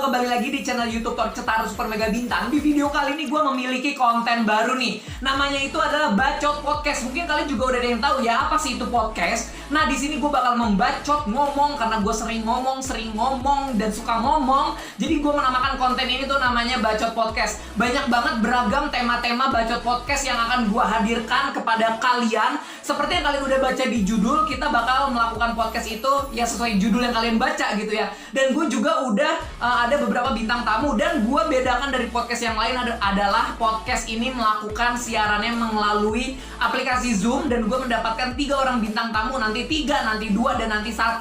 kembali lagi di channel YouTube Tor Cetara Super Mega Bintang. Di video kali ini gue memiliki konten baru nih. Namanya itu adalah Bacot Podcast. Mungkin kalian juga udah ada yang tahu ya apa sih itu podcast. Nah di sini gue bakal membacot ngomong karena gue sering ngomong dan suka ngomong. Jadi gue menamakan konten ini tuh namanya Bacot Podcast. Banyak banget beragam tema-tema Bacot Podcast yang akan gue hadirkan kepada kalian. Seperti yang kalian udah baca di judul, kita bakal melakukan podcast itu ya sesuai judul yang kalian baca gitu ya. Dan gue juga udah ada beberapa bintang tamu, dan gue bedakan dari podcast yang lain adalah podcast ini melakukan siarannya melalui aplikasi Zoom, dan gue mendapatkan 3 orang bintang tamu, nanti 3, nanti 2, dan nanti 1.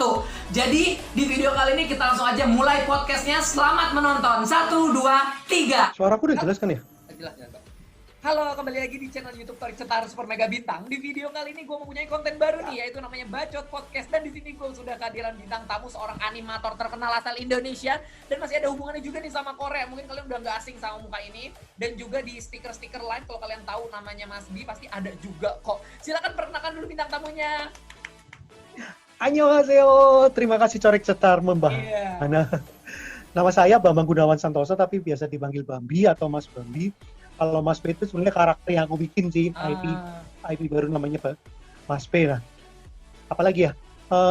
Jadi di video kali ini kita langsung aja mulai podcastnya. Selamat menonton. 1, 2, 3. Suaraku udah jelas kan ya? Jelas. Halo, kembali lagi di channel YouTube Tor Cetara Super Mega Bintang. Di video kali ini gue mempunyai konten baru nih, yaitu namanya Bacot Podcast. Dan di sini gue sudah kehadiran bintang tamu, seorang animator terkenal asal Indonesia, dan masih ada hubungannya juga nih sama Korea. Mungkin kalian udah nggak asing sama muka ini. Dan juga di stiker-stiker lain, kalau kalian tahu namanya Mas B, pasti ada juga kok. Silakan perkenalkan dulu bintang tamunya. Annyeonghaseyo, terima kasih Corek Cetar membahas. Iya. Nama saya Bambang Gunawan Santoso, tapi biasa dipanggil Bambi atau Mas Bambi. Kalau Mas P itu sebenarnya karakter yang aku bikin sih, IP baru namanya Mas P. Nah, apalagi ya?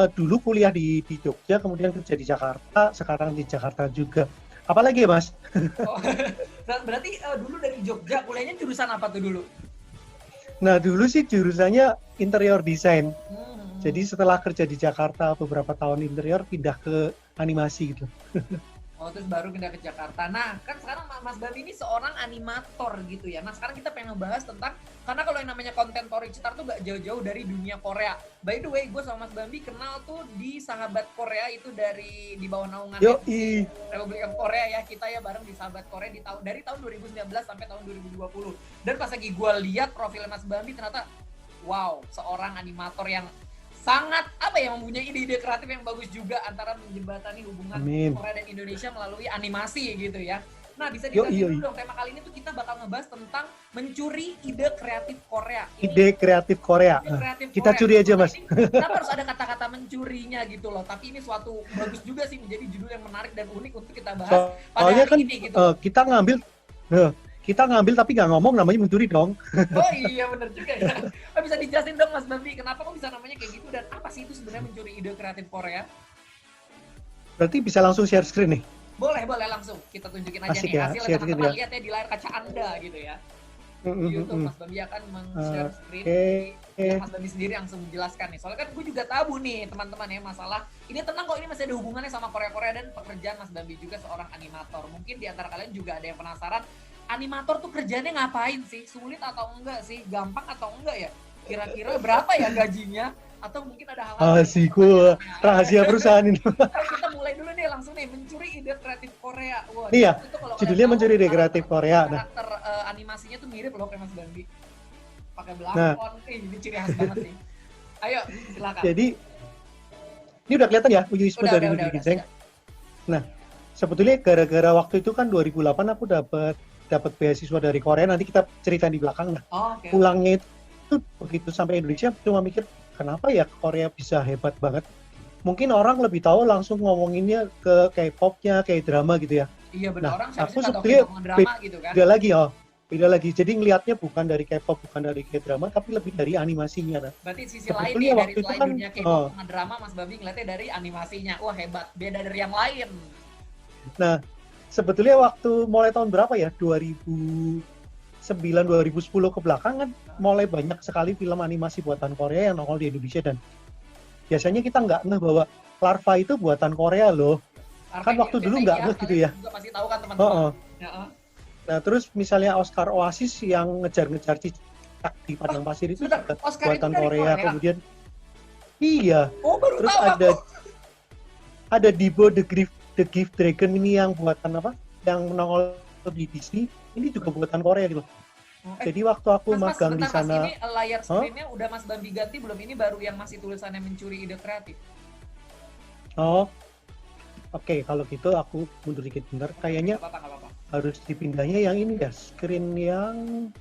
Dulu kuliah di Jogja, kemudian kerja di Jakarta, sekarang di Jakarta juga. Apalagi ya Mas? Oh, berarti dulu dari Jogja, kuliahnya jurusan apa tuh dulu? Nah dulu sih jurusannya interior design. Jadi setelah kerja di Jakarta beberapa tahun interior, pindah ke animasi gitu. Oh, terus baru pindah ke Jakarta. Nah, kan sekarang Mas Bambi ini seorang animator gitu ya. Nah, sekarang kita pengen ngebahas tentang, karena kalau yang namanya konten Tori Cetar tuh gak jauh-jauh dari dunia Korea. By the way, gue sama Mas Bambi kenal tuh di Sahabat Korea, itu di bawah naungan Republik Korea ya. Kita ya bareng di Sahabat Korea dari tahun 2019 sampai tahun 2020. Dan pas lagi gue lihat profil Mas Bambi, ternyata wow, seorang animator yang sangat mempunyai ide-ide kreatif yang bagus juga antara menjembatani hubungan Korea dan Indonesia melalui animasi gitu ya. Nah, bisa dijelasin dulu dong, tema kali ini tuh kita bakal ngebahas tentang mencuri ide kreatif Korea. Ide kreatif Korea. Kita curi aja Mas. Kenapa harus ada kata-kata mencurinya gitu loh. Tapi ini suatu bagus juga sih, menjadi judul yang menarik dan unik untuk kita bahas pada hari kan, ini gitu. Kita ngambil tapi nggak ngomong, namanya mencuri dong. Oh iya bener juga ya. Bisa dijelasin dong Mas Bambi, kenapa kok bisa namanya kayak gitu, dan apa sih itu sebenarnya mencuri ide kreatif Korea? Berarti bisa langsung share screen nih? Boleh langsung. Kita tunjukin aja asik nih ya, hasilnya, teman-teman lihat ya di layar kaca Anda gitu ya. Di YouTube Mas Bambi akan men-share screen. Mas Bambi sendiri langsung menjelaskan nih. Soalnya kan gue juga tabu nih teman-teman ya, masalah ini tenang kok, ini masih ada hubungannya sama Korea-Korea dan pekerjaan Mas Bambi juga seorang animator. Mungkin di antara kalian juga ada yang penasaran, animator tuh kerjanya ngapain sih? Sulit atau enggak sih? Gampang atau enggak ya? Kira-kira berapa ya gajinya? Atau mungkin ada hal-hal rahasia perusahaan ini. Kita mulai dulu nih langsung nih, mencuri ide kreatif Korea. Wah, iya, judulnya mencuri ide kreatif Korea. Karakter animasinya tuh mirip loh kayak Mas Bambi. Pakai belakon, ini ciri khas banget sih. Ayo, silakan. Jadi, ini udah kelihatan ya, Uyuisme dari Design. Nah, sebetulnya gara-gara waktu itu kan 2008 aku dapat beasiswa dari Korea, nanti kita cerita di belakang. Nah, pulangnya itu begitu sampai Indonesia cuma mikir, kenapa ya Korea bisa hebat banget? Mungkin orang lebih tahu langsung ngomonginnya ke K-pop-nya, kayak drama gitu ya. Iya benar, nah, orang aku sebetulnya drama gitu kan. Beda lagi. Jadi ngelihatnya bukan dari K-pop, bukan dari K-drama, tapi lebih dari animasinya. Nah. Berarti sisi lain nih, dari selain dunia K-pop sama drama, Mas Bambi ngeliatnya dari animasinya. Wah hebat, beda dari yang lain. Nah, sebetulnya waktu mulai tahun berapa ya? 2009-2010 ke belakang kan mulai banyak sekali film animasi buatan Korea yang nongol di Indonesia, dan biasanya kita nggak ngeh bahwa Larva itu buatan Korea loh. Kan waktu dulu nggak ngeh gitu ya. Juga pasti tahu kan teman-teman. Nah terus misalnya Oscar Oasis yang ngejar-ngejar cicak di padang pasir itu juga buatan Korea. Kemudian iya. Terus ada Dibo the Gift Dragon ini yang buatan apa? Yang nongol di Disney, ini juga buatan Korea gitu. Jadi waktu aku magang di sana. Ini layar screen-nya udah Mas Bambi ganti belum? Ini baru yang masih tulisannya mencuri ide kreatif. Oh. Oke, kalau gitu aku mundur dikit bentar. Kayaknya apa-apa. Harus dipindahnya yang ini ya, screen yang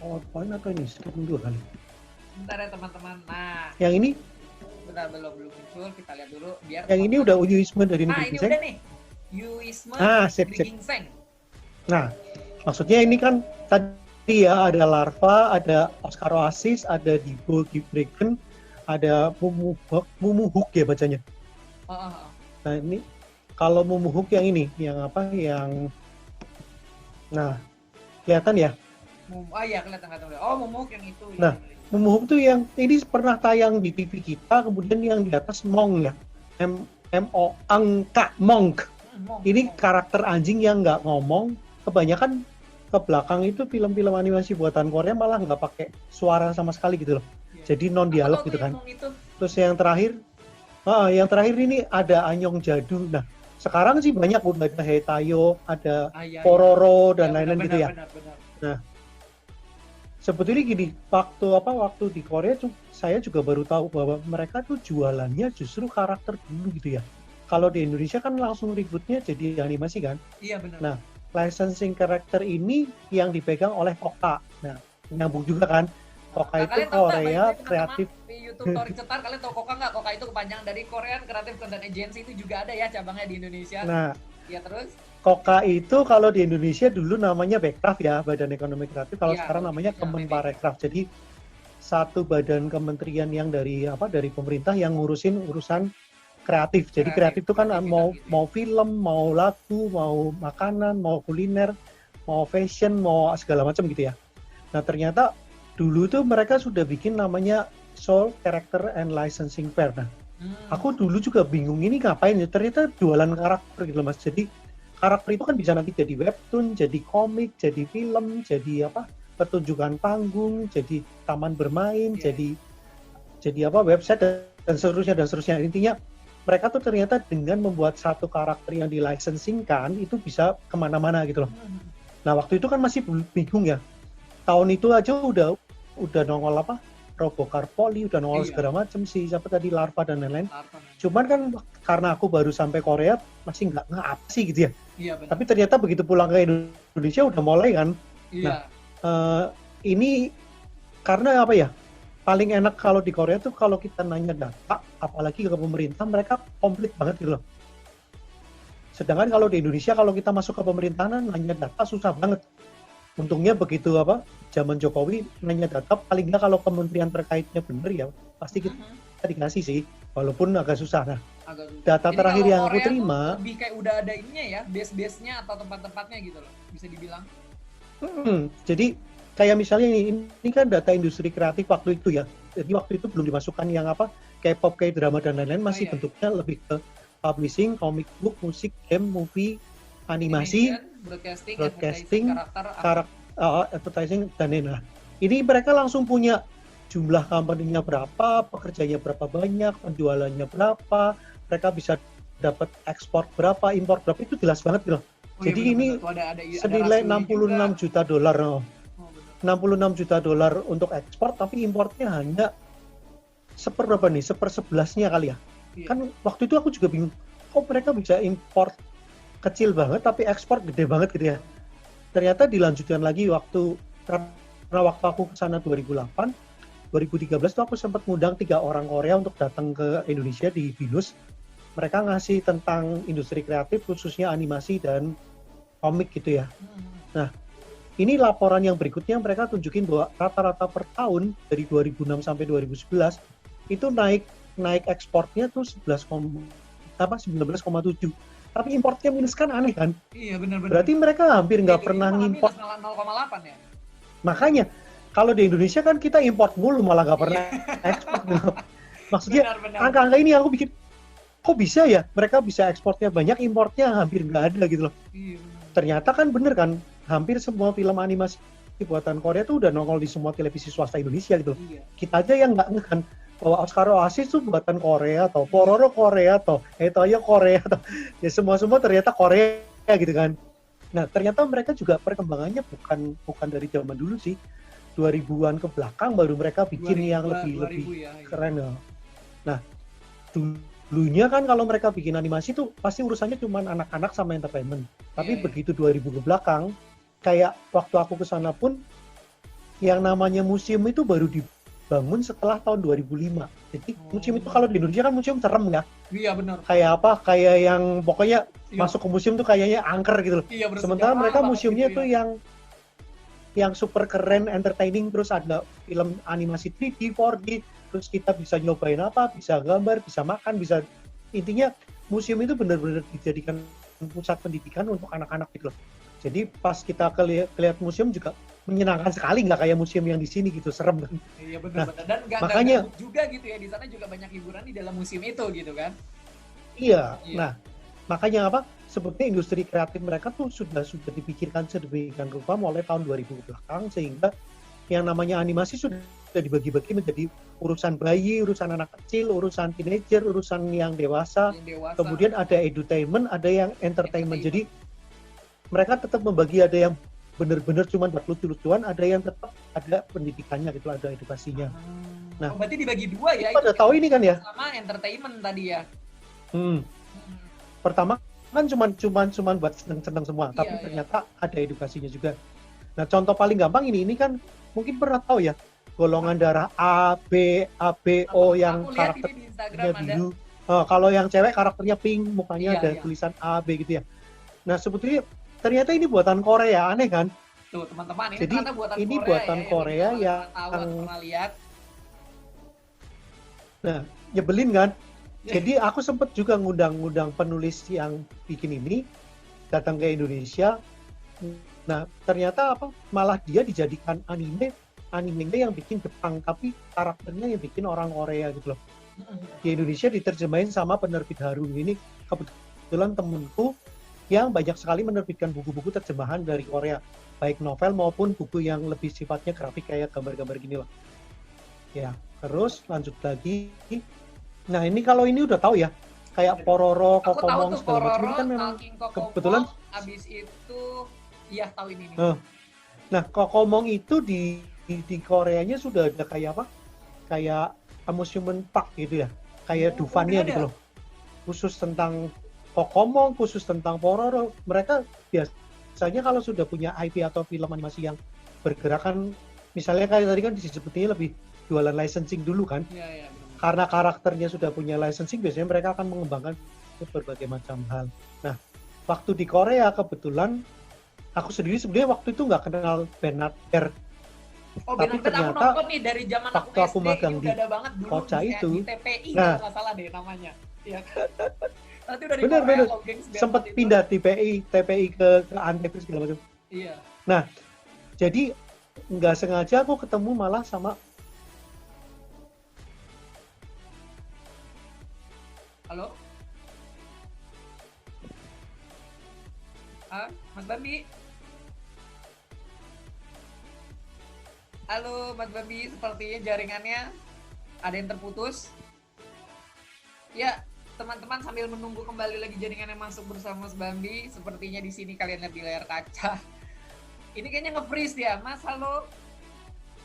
PowerPoint atau ini screen 2 kali. Bentar ya teman-teman. Nah. Yang ini? Bentar, belum muncul. Kita lihat dulu biar. Yang ini udah Uyuisme dari Nah, ini udah nih. Yuisme Sip. Ginseng. Nah, maksudnya ini kan tadi ya ada Larva, ada Oscar Oasis, ada Dibo Gibregen, ada Mumuhuk ya bacanya. Nah ini kalau Mumuhuk yang ini, yang apa? Nah kelihatan ya? Iya kelihatan. Oh Mumuhuk yang itu. Nah Mumuhuk tuh yang ini pernah tayang di TV kita, kemudian yang di atas Mong ya, Monk. Ini karakter anjing yang nggak ngomong. Kebanyakan ke belakang itu film-film animasi buatan Korea malah nggak pakai suara sama sekali gitu loh. Jadi non dialog gitu kan. Terus yang terakhir ini ada Anyong Jadu. Nah sekarang sih banyak udah ada Hetayo, ada Pororo dan lain-lain gitu ya. Benar. Nah sebetulnya gini, waktu di Korea saya juga baru tahu bahwa mereka tuh jualannya justru karakter dulu gitu ya. Kalau di Indonesia kan langsung ributnya jadi animasi kan. Iya benar. Nah licensing karakter ini yang dipegang oleh Koka. Nah, nyambung juga kan. Koka itu Korea kreatif. Di YouTube Tori Cetar, kalian tahu Koka nggak? Koka itu kepanjangan dari Korean Creative Content Agency, itu juga ada ya cabangnya di Indonesia. Nah, ya terus? Koka itu kalau di Indonesia dulu namanya Bekraf ya, Badan Ekonomi Kreatif. Kalau sekarang namanya Kemenparekraf. Jadi satu badan kementerian yang dari pemerintah yang ngurusin urusan kreatif. Jadi kreatif itu kan mau film, mau lagu, mau makanan, mau kuliner, mau fashion, mau segala macam gitu ya. Nah ternyata dulu tuh mereka sudah bikin namanya Seoul Character and Licensing Fair. Nah aku dulu juga bingung ini ngapain ya. Ternyata jualan karakter gitu mas. Jadi karakter itu kan bisa nanti jadi webtoon, jadi komik, jadi film, jadi pertunjukan panggung, jadi taman bermain, jadi website dan seterusnya. Intinya mereka tuh ternyata dengan membuat satu karakter yang di-licensingkan itu bisa kemana-mana gitu loh. Nah waktu itu kan masih bingung ya. Tahun itu aja udah nongol Robocar Poli, udah nongol segala macam sih, siapa tadi Larva dan lain-lain. Cuman kan karena aku baru sampai Korea Iya masih nggak apa sih gitu ya. Benar. Tapi ternyata begitu pulang ke Indonesia udah mulai kan. Iya. Nah ini karena apa ya? Paling enak kalau di Korea tuh kalau kita nanya data, apalagi ke pemerintah, mereka komplit banget gitu loh. Sedangkan kalau di Indonesia, kalau kita masuk ke pemerintahan, nanya data susah banget. Untungnya begitu zaman Jokowi nanya data, paling nggak kalau kementerian terkaitnya bener ya, pasti kita dikasih sih, walaupun agak susah. Nah, data jadi terakhir yang aku Korea terima, lebih kayak udah ada ininya ya, base-nya atau tempat-tempatnya gitu loh, bisa dibilang. Jadi kayak misalnya ini kan data industri kreatif waktu itu ya. Jadi waktu itu belum dimasukkan yang K-pop, K-drama dan lain-lain, masih bentuknya lebih ke publishing, comic book, musik, game, movie, animasi, broadcasting, advertising dan lain-lain. Ini mereka langsung punya jumlah company-nya berapa, pekerjanya berapa banyak, penjualannya berapa, mereka bisa dapat ekspor berapa, impor berapa, itu jelas banget gitu. Jadi ini senilai $66 juta. 66 juta dolar untuk ekspor, tapi importnya hanya seper-11-nya kali ya. Kan waktu itu aku juga bingung, kok mereka bisa import kecil banget tapi ekspor gede banget gitu ya. Ternyata dilanjutkan lagi karena waktu aku ke sana 2008, 2013 tuh aku sempat ngundang 3 orang Korea untuk datang ke Indonesia di BINUS. Mereka ngasih tentang industri kreatif khususnya animasi dan komik gitu ya. Nah, ini laporan yang berikutnya mereka tunjukin bahwa rata-rata per tahun dari 2006 sampai 2011 itu naik ekspornya tuh 19,7. Tapi importnya minus, kan aneh kan? Iya benar-benar. Berarti mereka hampir nggak pernah ngimport. 0,8 ya. Makanya kalau di Indonesia kan kita import mulu malah nggak pernah ekspor. Maksudnya angka-angka ini aku bikin kok bisa ya mereka bisa ekspornya banyak, importnya hampir nggak ada gitu loh. Iya. Ternyata kan bener kan, hampir semua film animasi buatan Korea tuh udah nongol di semua televisi swasta Indonesia gitu. Iya. Kita aja yang nggak ngeh kan bahwa Oscar Oasis tuh buatan Korea atau Pororo Korea atau Hetayo Korea atau ya semua ternyata Korea gitu kan. Nah ternyata mereka juga perkembangannya bukan dari zaman dulu sih, 2000-an ke belakang baru mereka bikin yang lebih keren ya. Nah dulunya kan kalau mereka bikin animasi tuh pasti urusannya cuma anak-anak sama entertainment. Tapi begitu 2000 ke belakang, kayak waktu aku ke sana pun yang namanya museum itu baru dibangun setelah tahun 2005. Jadi museum itu kalau di Indonesia kan museum serem ya. Iya benar. Kayak apa? Kayak yang pokoknya Iya. masuk ke museum tuh kayaknya angker gitu loh. Iya, Sementara mereka museumnya gitu, tuh yang super keren, entertaining, terus ada film animasi 3D, 4D, terus kita bisa nyobain apa, bisa gambar, bisa makan, bisa intinya museum itu benar-benar dijadikan pusat pendidikan untuk anak-anak gitu loh. Jadi pas kita lihat museum juga menyenangkan sekali, nggak kayak museum yang di sini gitu, serem kan. Iya benar. Dan makanya juga gitu ya, di sana juga banyak hiburan di dalam museum itu gitu kan. Iya. Nah, makanya apa? Sebetulnya industri kreatif mereka tuh sudah dipikirkan sedemikian rupa mulai tahun 2000 ke belakang, sehingga yang namanya animasi sudah dibagi-bagi menjadi urusan bayi, urusan anak kecil, urusan teenager, urusan yang dewasa. Kemudian ada edutainment, ada yang entertainment. Jadi mereka tetap membagi, ada yang benar-benar cuma buat lucu-lucuan, ada yang tetap ada pendidikannya gitu, ada edukasinya. Nah, berarti dibagi dua ya. Pada tahu ini kan ya? Sama entertainment tadi ya. Pertama kan cuma buat seneng-seneng semua, tapi ternyata ada edukasinya juga. Nah, contoh paling gampang ini kan mungkin pernah tahu ya, golongan darah A, B, O yang karakternya biru. Kalau yang cewek karakternya pink, mukanya ada tulisan A, B gitu ya. Nah, sebetulnya ternyata ini buatan Korea, aneh kan? Tuh teman-teman, jadi ini buatan Korea yang pernah lihat. Nah, nyebelin kan? Jadi aku sempat juga ngundang penulis yang bikin ini datang ke Indonesia. Nah, ternyata malah dia dijadikan animenya yang bikin Jepang, tapi karakternya yang bikin orang Korea gitu loh. Di Indonesia diterjemahin sama penerbit Haru. Ini kebetulan temenku yang banyak sekali menerbitkan buku-buku terjemahan dari Korea, baik novel maupun buku yang lebih sifatnya grafik kayak gambar-gambar gini loh. Ya, terus lanjut lagi. Nah, ini kalau ini udah tahu ya, kayak Pororo, Kokomong segala macam kan memang kebetulan. Abis itu, iya tahu ini. Nah, Kokomong itu di Koreanya sudah ada kayak apa? Kayak amusement park gitu ya, kayak Dufan-nya gitu loh. Khusus tentang Kokomong, khusus tentang Pororo. Mereka biasanya kalau sudah punya IP atau film animasi yang bergerakan, misalnya kayak tadi kan disebutnya lebih jualan licensing dulu kan. Iya. Karena karakternya sudah punya licensing, biasanya mereka akan mengembangkan berbagai macam hal. Nah, waktu di Korea kebetulan aku sendiri sebenarnya waktu itu nggak kenal Bernard Bear. Tapi ternyata aku nonton nih dari zaman waktu aku magang di Kocha itu, di TPI nggak salah deh namanya. Iya. Nanti udah bener. Sempat pindah TPI ke Antv segala macam. Iya. Nah, jadi nggak sengaja aku ketemu malah sama. Halo? Mas Bambi? Halo Mas Bambi, sepertinya jaringannya ada yang terputus. Ya, teman-teman sambil menunggu kembali lagi jaringannya masuk bersama Mas Bambi, sepertinya di sini kalian lihat di layar kaca. Ini kayaknya nge-freeze ya, Mas. Halo.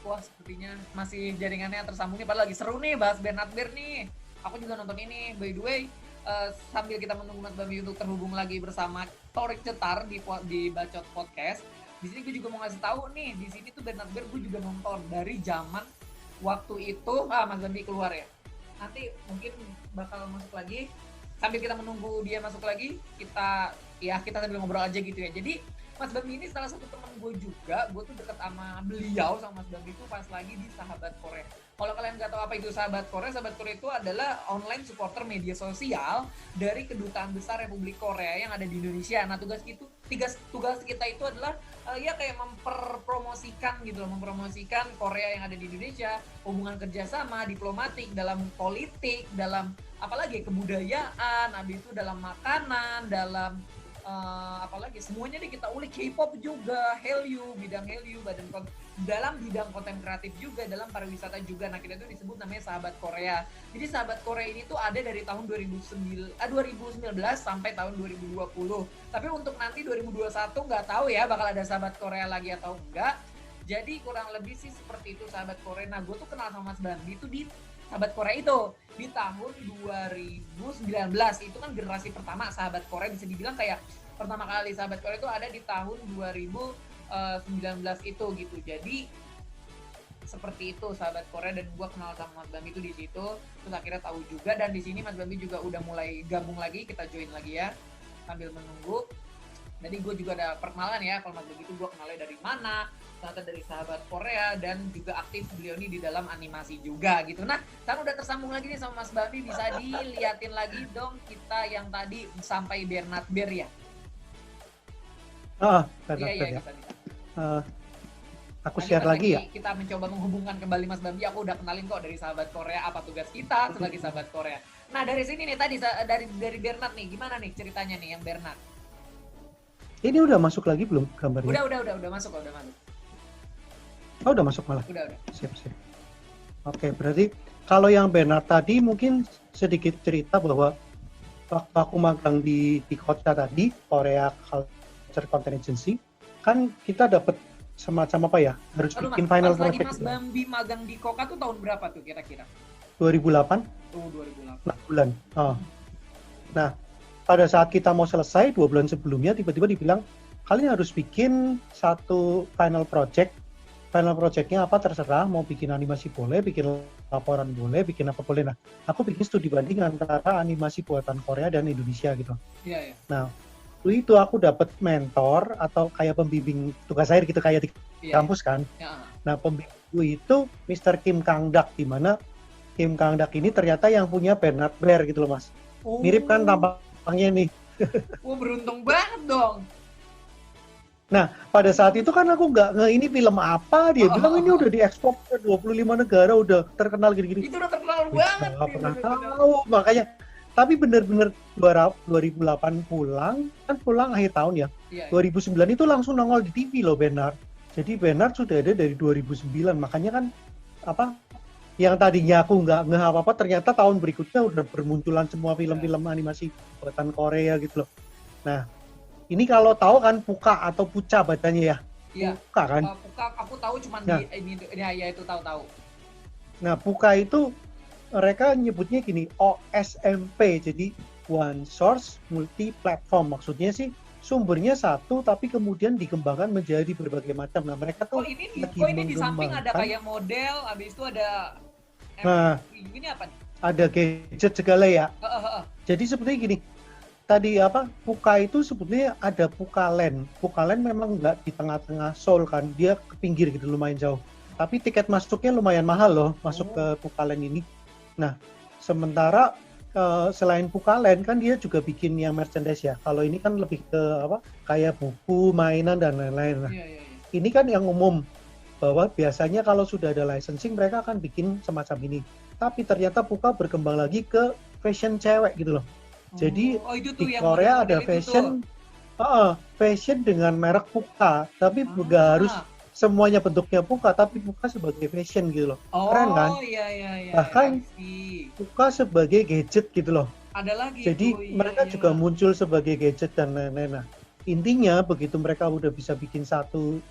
Wah, sepertinya masih jaringannya tersambung nih, padahal lagi seru nih bahas Bernard Bear nih. Aku juga nonton ini. By the way, sambil kita menunggu Mas Bambi untuk terhubung lagi bersama Torik Cetar di Bacot Podcast. Di sini gue juga mau ngasih tahu nih, di sini tuh Bernard Bear gue juga nonton dari zaman waktu itu. Mas Bambi keluar ya. Nanti mungkin bakal masuk lagi. Sambil kita menunggu dia masuk lagi, kita sambil ngobrol aja gitu ya. Jadi Mas Bambi ini salah satu teman gue juga. Gue tuh deket sama beliau, sama Mas Bambi itu pas lagi di Sahabat Korea. Kalau kalian nggak tahu apa itu Sahabat Korea itu adalah online supporter media sosial dari Kedutaan Besar Republik Korea yang ada di Indonesia. Nah, tugas kita itu adalah kayak mempromosikan Korea yang ada di Indonesia, hubungan kerjasama, diplomatik, dalam politik, dalam apalagi kebudayaan, habis itu dalam makanan, dalam apalagi semuanya nih kita ulik, K-pop juga, dalam bidang konten kreatif juga, dalam pariwisata juga. Nah, kita itu disebut namanya Sahabat Korea. Jadi Sahabat Korea ini tuh ada dari tahun 2019 sampai tahun 2020. Tapi untuk nanti 2021 nggak tahu ya bakal ada Sahabat Korea lagi atau enggak. Jadi kurang lebih sih seperti itu Sahabat Korea. Nah, gue tuh kenal sama Mas Bambi itu di Sahabat Korea itu di tahun 2019. Itu kan generasi pertama Sahabat Korea, bisa dibilang kayak pertama kali Sahabat Korea itu ada di tahun 2019 itu gitu. Jadi seperti itu sahabat Korea, dan gue kenal sama Mas Bambi itu di situ, terus akhirnya tahu juga, dan di sini Mas Bambi juga udah mulai gabung lagi, kita join lagi ya sambil menunggu. Jadi gue juga ada perkenalan ya, kalau Mas Bambi itu gue kenalnya dari mana, ternyata dari sahabat Korea, dan juga aktif beliau ini di dalam animasi juga gitu. Nah, kan udah tersambung lagi nih sama Mas Bambi, bisa diliatin lagi dong kita yang tadi sampai Bernard Bear ya. Bernard Bear ya. Bisa. Aku share lagi ya. Kita mencoba menghubungkan kembali Mas Bambi. Aku udah kenalin kok dari sahabat Korea apa tugas kita sebagai sahabat Korea. Nah dari sini nih tadi dari Bernard nih, gimana nih ceritanya nih yang Bernard? Ini udah masuk lagi belum gambarnya? Udah masuk. Oh udah masuk malah. Udah. Siap. Oke, berarti kalau yang Bernard tadi mungkin sedikit cerita bahwa waktu aku magang di Kota tadi, Korea Culture Content Agency, kan kita dapat semacam apa ya, harus bikin final project. Mas Bambi magang di Koka tuh tahun berapa tuh kira-kira? 2008. Oh 2008. 6 bulan. Nah, pada saat kita mau selesai 2 bulan sebelumnya tiba-tiba dibilang kalian harus bikin satu final project. Final projectnya apa terserah, mau bikin animasi boleh, bikin laporan boleh, bikin apa boleh. Nah, aku bikin studi banding antara animasi buatan Korea dan Indonesia gitu. Iya. Nah, itu aku dapat mentor atau kayak pembimbing tugas akhir gitu kayak di kampus kan. Ya. Nah, pembimbingku itu Mr. Kim Kang-dak, di mana Kim Kang-dak ini ternyata yang punya Bernard Bear gitu loh, Mas. Mirip kan tampangnya nih. Beruntung banget dong. Nah, pada saat itu kan aku nggak ini film apa, dia bilang ini udah diekspor ke 25 negara, udah terkenal gini-gini. Itu udah terkenal banget. Nggak pernah tahu, makanya. Tapi bener-bener 2008 pulang akhir tahun ya. Iya. 2009 itu langsung nongol di TV loh Bernard. Jadi Bernard sudah ada dari 2009, makanya kan yang tadinya aku nggak apa-apa, ternyata tahun berikutnya udah bermunculan semua film-film animasi buatan Korea gitu loh. Nah, ini kalau tahu kan Puka atau Puca bacanya ya. Iya. Puka kan. Puka aku tahu cuman ini itu tahu. Nah, Puka itu mereka nyebutnya gini, OSMP, jadi One Source Multi Platform. Maksudnya sih sumbernya satu, tapi kemudian dikembangkan menjadi berbagai macam. Nah, mereka tuh ini di samping ada kayak model, habis itu ada ini apa nih? Ada gadget segala ya. Jadi seperti gini, tadi Puka itu sebetulnya ada Pukaland. Pukaland memang nggak di tengah-tengah Seoul kan, dia ke pinggir gitu, lumayan jauh. Tapi tiket masuknya lumayan mahal loh, masuk ke Pukaland ini. Nah, sementara selain Pukaland kan dia juga bikin yang merchandise ya. Kalau ini kan lebih ke kayak buku, mainan dan lain-lain. Nah, ini kan yang umum bahwa biasanya kalau sudah ada licensing mereka akan bikin semacam ini. Tapi ternyata Puka berkembang lagi ke fashion cewek gitu loh. Jadi di Korea ada fashion, fashion dengan merek Puka, tapi nggak harus semuanya bentuknya Puka, tapi Puka sebagai fashion gitu loh. Keren kan? Iya. Bahkan Puka sebagai gadget gitu loh. Ada lagi. Jadi mereka juga muncul sebagai gadget dan lain-lain. Nah, intinya begitu mereka udah bisa bikin satu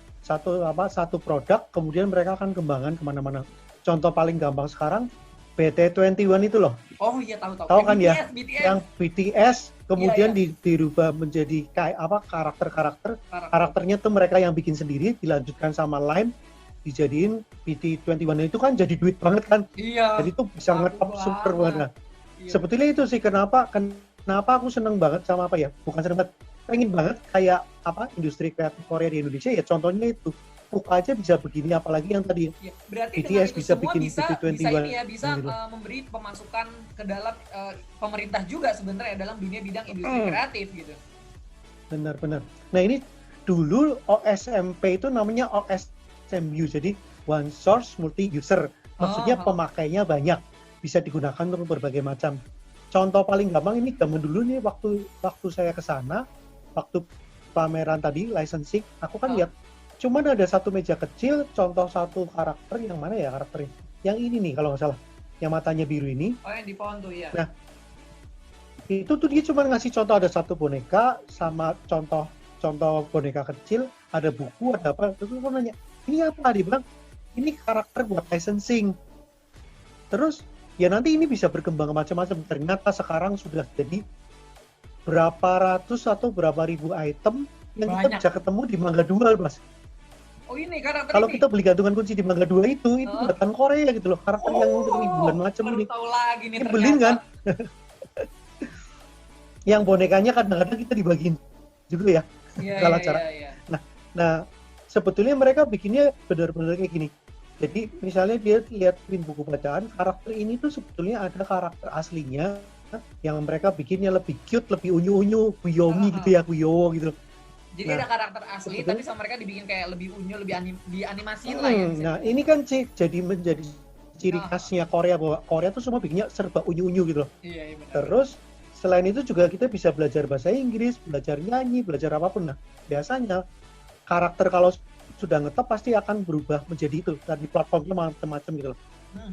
produk, kemudian mereka akan kembangkan kemana-mana. Contoh paling gampang sekarang BT21 itu loh. Oh iya tahu. Tahu kan BTS, ya? BTS. Yang BTS kemudian dirubah menjadi kayak karakternya tuh mereka yang bikin sendiri, dilanjutkan sama Line, dijadiin BT21 itu kan jadi duit banget kan. Iya. Jadi itu bisa ngetop super banget. Iya. Sebetulnya itu sih kenapa aku seneng banget sama bukan seneng banget, pengen banget kayak industri kreatif Korea di Indonesia ya, contohnya itu Puka aja bisa begini, apalagi yang tadi ya, berarti BTS bisa bikin BT21 bisa memberi pemasukan ke dalam pemerintah juga sebenarnya dalam dunia bidang industri kreatif gitu. Benar. Nah ini dulu OSMP itu namanya OSMU, jadi One Source Multi User, maksudnya pemakainya banyak, bisa digunakan untuk berbagai macam. Contoh paling gampang ini zaman dulu nih, waktu saya ke sana, waktu pameran tadi licensing, aku kan lihat cuman ada satu meja kecil, contoh satu karakter, yang mana ya karakternya? Yang ini nih kalau nggak salah, yang matanya biru ini. Oh yang di pohon tuh ya. Nah, itu tuh dia cuma ngasih contoh ada satu boneka sama contoh boneka kecil, ada buku, ada apa. Terus aku nanya, ini apa? Dia bilang, ini karakter buat licensing. Terus ya nanti ini bisa berkembang macam-macam. Ternyata sekarang sudah jadi berapa ratus atau berapa ribu item yang kita bisa ketemu di Mangga Dual, Mas. ini karakter Kalau ini. kita beli gantungan kunci di Mangga 2 itu buatan Korea gitu loh, karakter yang ribuan macam ini. Tahu lagi nih ternyata. Beliin kan? Yang bonekanya kadang-kadang kita dibagiin juga ya. Segala cara. Iya. Nah, sebetulnya mereka bikinnya benar-benar kayak gini. Jadi misalnya dia lihat buku bacaan, karakter ini tuh sebetulnya ada karakter aslinya yang mereka bikinnya lebih cute, lebih unyu-unyu, kuyomi gitu ya, kuyowo gitu. Jadi ada karakter asli, tapi sama mereka dibikin kayak lebih unyu, lebih dianimasiin lah ya. Nah, ini kan jadi menjadi ciri khasnya Korea, bahwa Korea tuh semua bikinnya serba unyu-unyu gitu loh. Iya, benar. Terus selain itu juga kita bisa belajar bahasa Inggris, belajar nyanyi, belajar apapun. Nah, biasanya karakter kalau sudah ngetop pasti akan berubah menjadi itu. Dan di platformnya macam-macam gitu loh.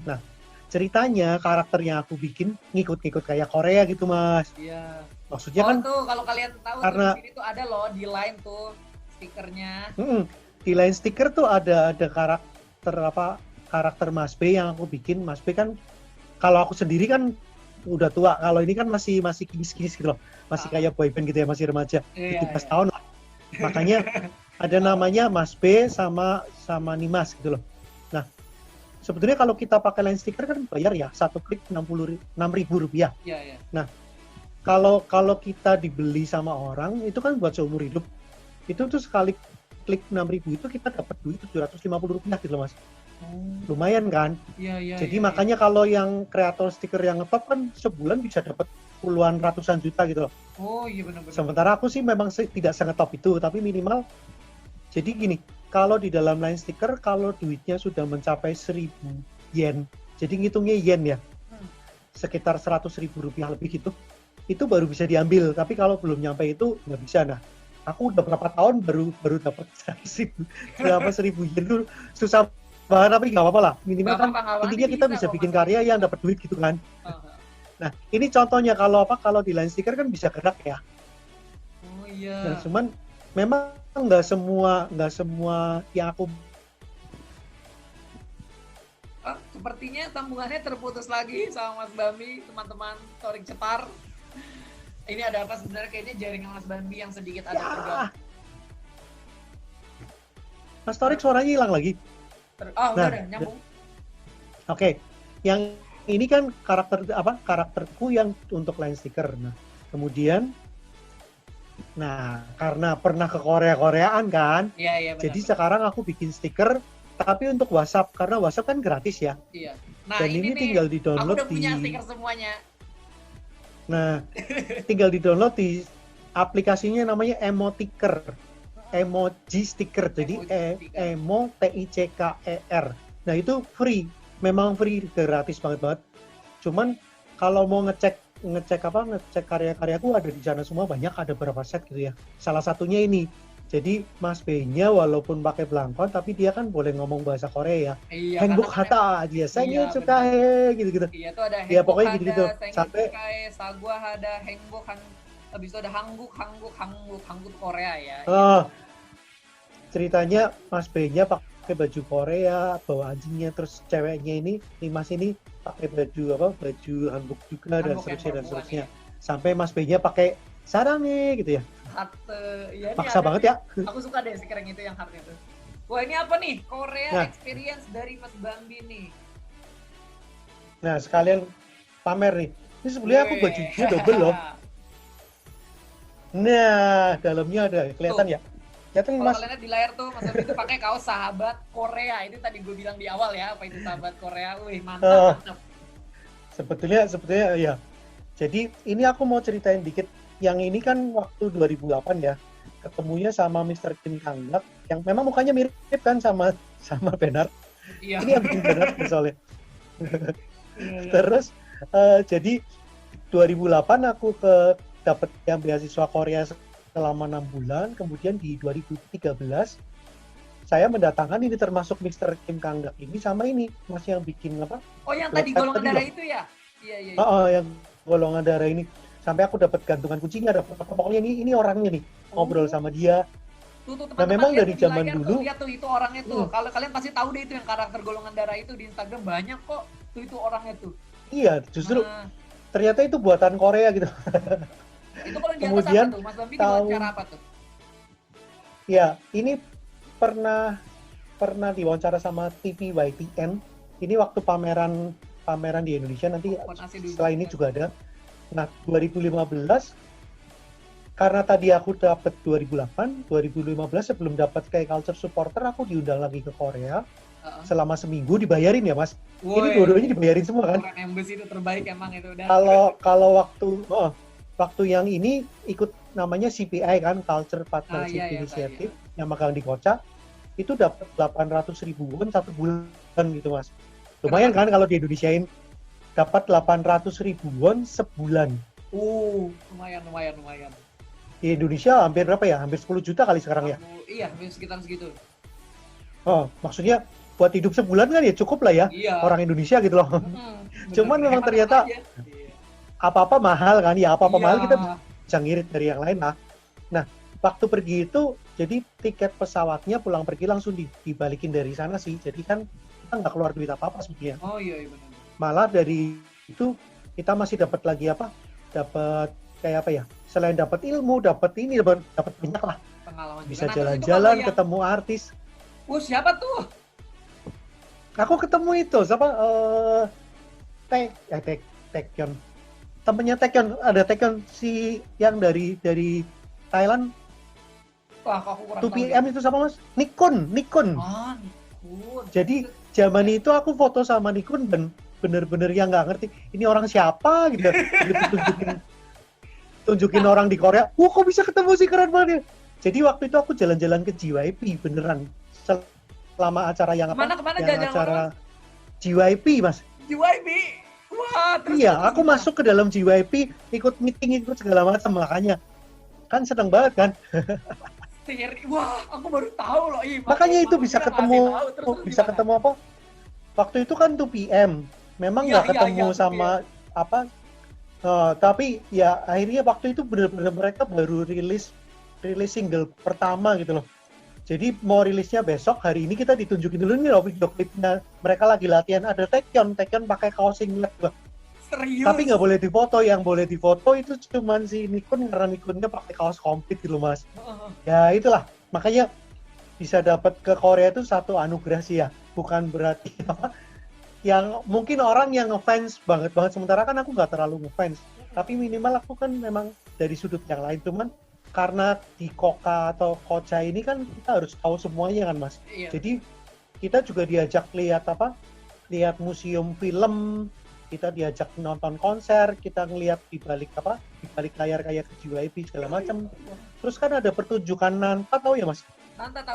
Nah, ceritanya karakter yang aku bikin ngikut-ngikut kayak Korea gitu, Mas. Iya. Maksudnya kan tuh kalau kalian tahu karena tuh di sini tuh ada loh di line tuh stikernya. Di line stiker tuh ada karakter Mas B yang aku bikin. Mas B kan kalau aku sendiri kan udah tua, kalau ini kan masih kinis-kinis gitu loh, masih kayak boyband gitu ya, masih remaja, 17 tahun lah. Makanya ada namanya Mas B sama Nimas gitu loh. Nah, sebetulnya kalau kita pakai line stiker kan bayar ya, satu klik Rp6.000. Iya. Nah, kalau kita dibeli sama orang itu kan buat seumur hidup. Itu tuh sekali klik 6.000 itu kita dapat duit Rp750 gitu loh, Mas. Lumayan kan? Iya. Jadi makanya kalau yang kreator stiker yang ngetop kan sebulan bisa dapat puluhan ratusan juta gitu loh. Oh iya benar-benar. Sementara aku sih memang tidak sengetop itu, tapi minimal. Jadi gini, kalau di dalam line stiker kalau duitnya sudah mencapai 1.000 yen, jadi ngitungnya yen ya, sekitar Rp100.000 lebih gitu, itu baru bisa diambil. Tapi kalau belum nyampe itu nggak bisa. Nah, aku udah berapa tahun baru dapat 1.000 yen tuh susah banget, tapi nggak apa-apa lah. Minimal kan intinya kita bisa bikin karya yang dapat duit gitu kan. Nah, ini contohnya kalau di line stiker kan bisa gerak ya. Oh iya. Nah, cuman memang nggak semua yang aku. Sepertinya sambungannya terputus lagi sama Mas Bambi, teman-teman Torik Cetar. Ini ada apa sebenarnya, kayaknya jaringan Mas Bambi yang sedikit ada terganggu. Mas Torik suaranya hilang lagi. Udah nyambung. Oke. Yang ini kan karakterku yang untuk line stiker. Nah, kemudian karena pernah ke Koreaan kan. Iya, benar. Jadi sekarang aku bikin stiker tapi untuk WhatsApp, karena WhatsApp kan gratis ya. Iya. Nah, dan ini tinggal di-download aku udah punya stiker semuanya. Nah, tinggal di-download di aplikasinya namanya Emotiker. Emoji sticker. Jadi Emo TICKER. Nah, itu free. Memang free, gratis banget. Cuman kalau mau ngecek karya-karyaku ada di sana semua, banyak, ada berapa set gitu ya. Salah satunya ini. Jadi Mas B-nya walaupun pakai belangkon tapi dia kan boleh ngomong bahasa Korea ya. Iya, Hanbok hata dia saya suka gitu-gitu. Iya, itu ada ya pokoknya gitu-gitu. Sampai sagwa ada Hanbok, habis itu ada hangguk Korea ya. Ceritanya Mas B-nya pakai baju Korea, bawa anjingnya, terus ceweknya ini, Nimas ini pakai baju hanbok juga, dan seterusnya. Sampai Mas B-nya pakai sarangnya gitu ya. Ya, maksa banget ya. Aku suka deh stiker yang itu, yang heart itu. Wah, ini apa nih? Korea experience dari Mas Bambi nih. Nah, sekalian pamer nih. Ini sebenarnya aku bajunya double loh. Nah, dalamnya ada, kelihatan ya? Kelihatan Mas. Kalau kalian lihat di layar tuh, Mas Bambi itu pakai kaos sahabat Korea. Itu tadi gue bilang di awal ya, apa itu sahabat Korea. Wih, mantap. Sebetulnya ya. Jadi ini aku mau ceritain dikit. Yang ini kan waktu 2008 ya, ketemunya sama Mr. Kim Kang-gak yang memang mukanya mirip kan sama Bernard. Iya. Ini yang bikin Bernard soalnya. Terus jadi 2008 aku dapat yang beasiswa Korea selama 6 bulan, kemudian di 2013 saya mendatangkan ini, termasuk Mr. Kim Kang-gak ini sama ini Mas yang bikin apa? Oh, yang tadi golongan darah itu ya? Iya. Yang golongan darah ini. Sampai aku dapat gantungan kuncinya, pokoknya ini orangnya nih, ngobrol sama dia. Tuh, nah, memang dari zaman dulu lihat tuh itu orangnya tuh. Kalau kalian pasti tahu deh itu yang karakter golongan darah itu di Instagram banyak kok. Itu orangnya tuh. Iya, justru ternyata itu buatan Korea gitu. Itu kalau di atas apa tuh? Mas Bambi dibuat cara apa tuh? Ya, ini pernah pernah diwawancara sama TV YTN. Ini waktu pameran di Indonesia, nanti setelah ini juga ada. Nah, 2015 karena tadi aku dapat 2008, 2015 sebelum dapat kayak culture supporter aku diundang lagi ke Korea. Selama seminggu dibayarin ya Mas. Ini dua-duanya dibayarin semua kan. Korean Embassy itu terbaik emang itu udah. Kalau waktu yang ini ikut namanya CPI kan, Culture Partnership Initiative yang magang di Kocha, itu dapat 800.000 won 1 bulan gitu Mas. Lumayan kan kalau di Indonesiain dapat 800.000 won sebulan. Lumayan. Di Indonesia hampir berapa ya? Hampir 10 juta kali sekarang ya? Iya, sekitar segitu. Maksudnya buat hidup sebulan kan ya cukup lah ya, orang Indonesia gitu loh. Cuman memang ternyata apa-apa mahal kan, ya apa-apa mahal kita bisa ngirit dari yang lain lah. Nah, waktu pergi itu, jadi tiket pesawatnya pulang pergi langsung dibalikin dari sana sih, jadi kan kita nggak keluar duit apa-apa sebetulnya. Iya benar. Malah dari itu kita masih dapat lagi dapat kayak apa ya, selain dapat ilmu, dapat banyak lah. Pengalaman bisa jalan-jalan, ketemu artis. Siapa tuh? Aku ketemu itu siapa? Taekyon. Temennya Taekyon, ada Taekyon si yang dari Thailand. Wah, aku kurang 2PM itu sama Mas? Nikon. Nikon. Jadi zaman itu aku foto sama Nikon dan bener-bener yang nggak ngerti ini orang siapa gitu. tunjukin orang di Korea. Kok bisa ketemu sih, keren banget. Jadi waktu itu aku jalan-jalan ke JYP beneran. Selama acara yang apa? Kemana yang acara JYP Mas. JYP. Wah, iya, aku masuk ke dalam JYP, ikut meeting, ikut segala macam, makanya kan seneng banget kan. Wah, aku baru tahu loh. Makanya itu bisa ketemu, ketemu apa? Waktu itu kan 2PM, memang nggak ketemu sama apa? Tapi ya akhirnya waktu itu benar-benar mereka baru rilis single pertama gitu loh. Jadi mau rilisnya besok, hari ini kita ditunjukin dulu nih video klipnya. Mereka lagi latihan, ada Taekyon pakai kaos singlet. Serius? Tapi nggak boleh difoto, yang boleh difoto itu cuman si Nikon, karena Nikonnya pakai kaos komplit gitu Mas. Ya itulah, makanya bisa dapat ke Korea itu satu anugerah sih ya. Bukan berarti apa, yang mungkin orang yang ngefans banget, sementara kan aku nggak terlalu ngefans. Tapi minimal aku kan memang dari sudut yang lain, cuman karena di Koka atau Kocha ini kan kita harus tahu semuanya kan Mas. Jadi kita juga diajak lihat museum film, kita diajak nonton konser, kita ngelihat di balik layar kayak ke JYP segala macam. Terus kan ada pertunjukan Nanta, tahu ya Mas?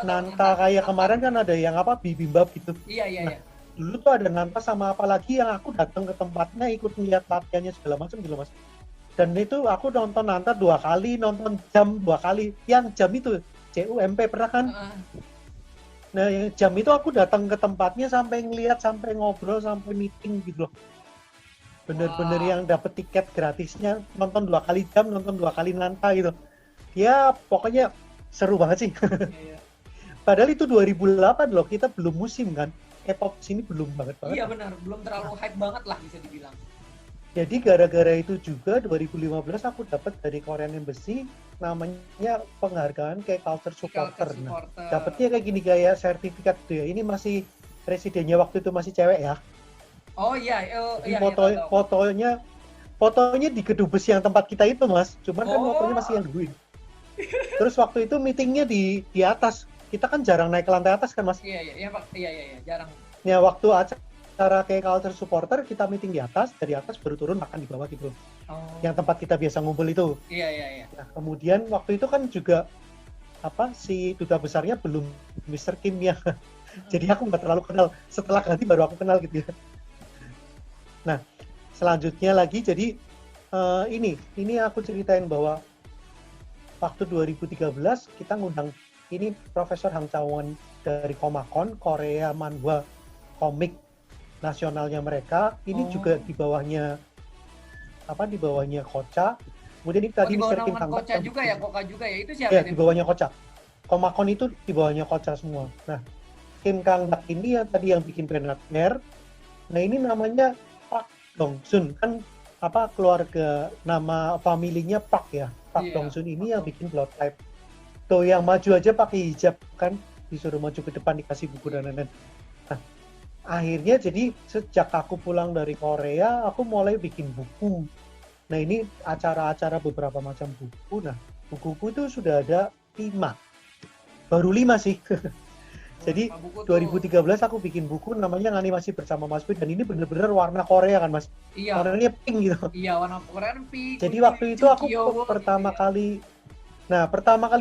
Nanta kayak kemarin kan ada yang bibimbap gitu. Iya. Dulu tuh ada Nanta sama apalagi yang aku datang ke tempatnya ikut ngeliat latihannya segala macam gitu Mas. Dan itu aku nonton Nanta 2 kali, nonton Jam 2 kali. Yang Jam itu CUMP pernah kan? Nah, yang Jam itu aku datang ke tempatnya sampai ngeliat, sampai ngobrol, sampai meeting gitu loh. Bener-bener yang dapet tiket gratisnya, nonton 2 kali Jam, nonton 2 kali Nanta gitu. Ya pokoknya seru banget sih. Padahal itu 2008 loh, kita belum musim kan. K-pop sini belum banget. Iya benar, belum terlalu hype banget lah bisa dibilang. Jadi gara-gara itu juga 2015 aku dapat dari Korean Embassy namanya penghargaan kayak culture supporter. Nah, dapetnya kayak gini, kayak sertifikat tuh ya. Ini masih presidennya waktu itu masih cewek ya. Oh iya, fotonya di Kedubes yang tempat kita itu Mas. Cuman kan fotonya masih yang dulu. Terus waktu itu meetingnya di atas. Kita kan jarang naik ke lantai atas kan Mas. Iya Pak. Iya, jarang. Ya waktu acara kayak culture supporter kita meeting di atas, dari atas baru turun makan di bawah gitu. Yang tempat kita biasa ngumpul itu. Iya. Nah, kemudian waktu itu kan juga si duta besarnya belum Mr. Kim ya. Jadi aku nggak terlalu kenal. Setelah ganti baru aku kenal gitu ya. Nah, selanjutnya lagi jadi ini aku ceritain bahwa waktu 2013 kita ngundang ini Profesor Hang Chawon dari Komakon, Korea Manhwa komik nasionalnya mereka. Ini juga di bawahnya Kocha. Kemudian ini tadi Mr. Kim Kang Kocha juga ya, Koka juga ya. Itu siapa? Ya, di bawahnya Kocha. Komakon itu di bawahnya Kocha semua. Nah, Kim Kang Dak ini yang tadi yang bikin Bernard Mer. Nah, ini namanya Park Dong-sun, kan keluarga, nama familinya Park ya. Park Dong-sun ini yang bikin Blood Type. Tuh yang maju aja pakai hijab kan. disuruh maju ke depan, dikasih buku dan lain-lain. Nah, akhirnya jadi sejak aku pulang dari Korea, aku mulai bikin buku. Nah, ini acara-acara beberapa macam buku. Nah, bukuku itu sudah ada 5. Baru 5 sih. Jadi 2013 aku bikin buku namanya Animasi Bersama Mas P, dan ini bener-bener warna Korea kan Mas? Iya. Warnanya pink gitu. Iya, warna Korea pink. Jadi waktu itu aku pertama kali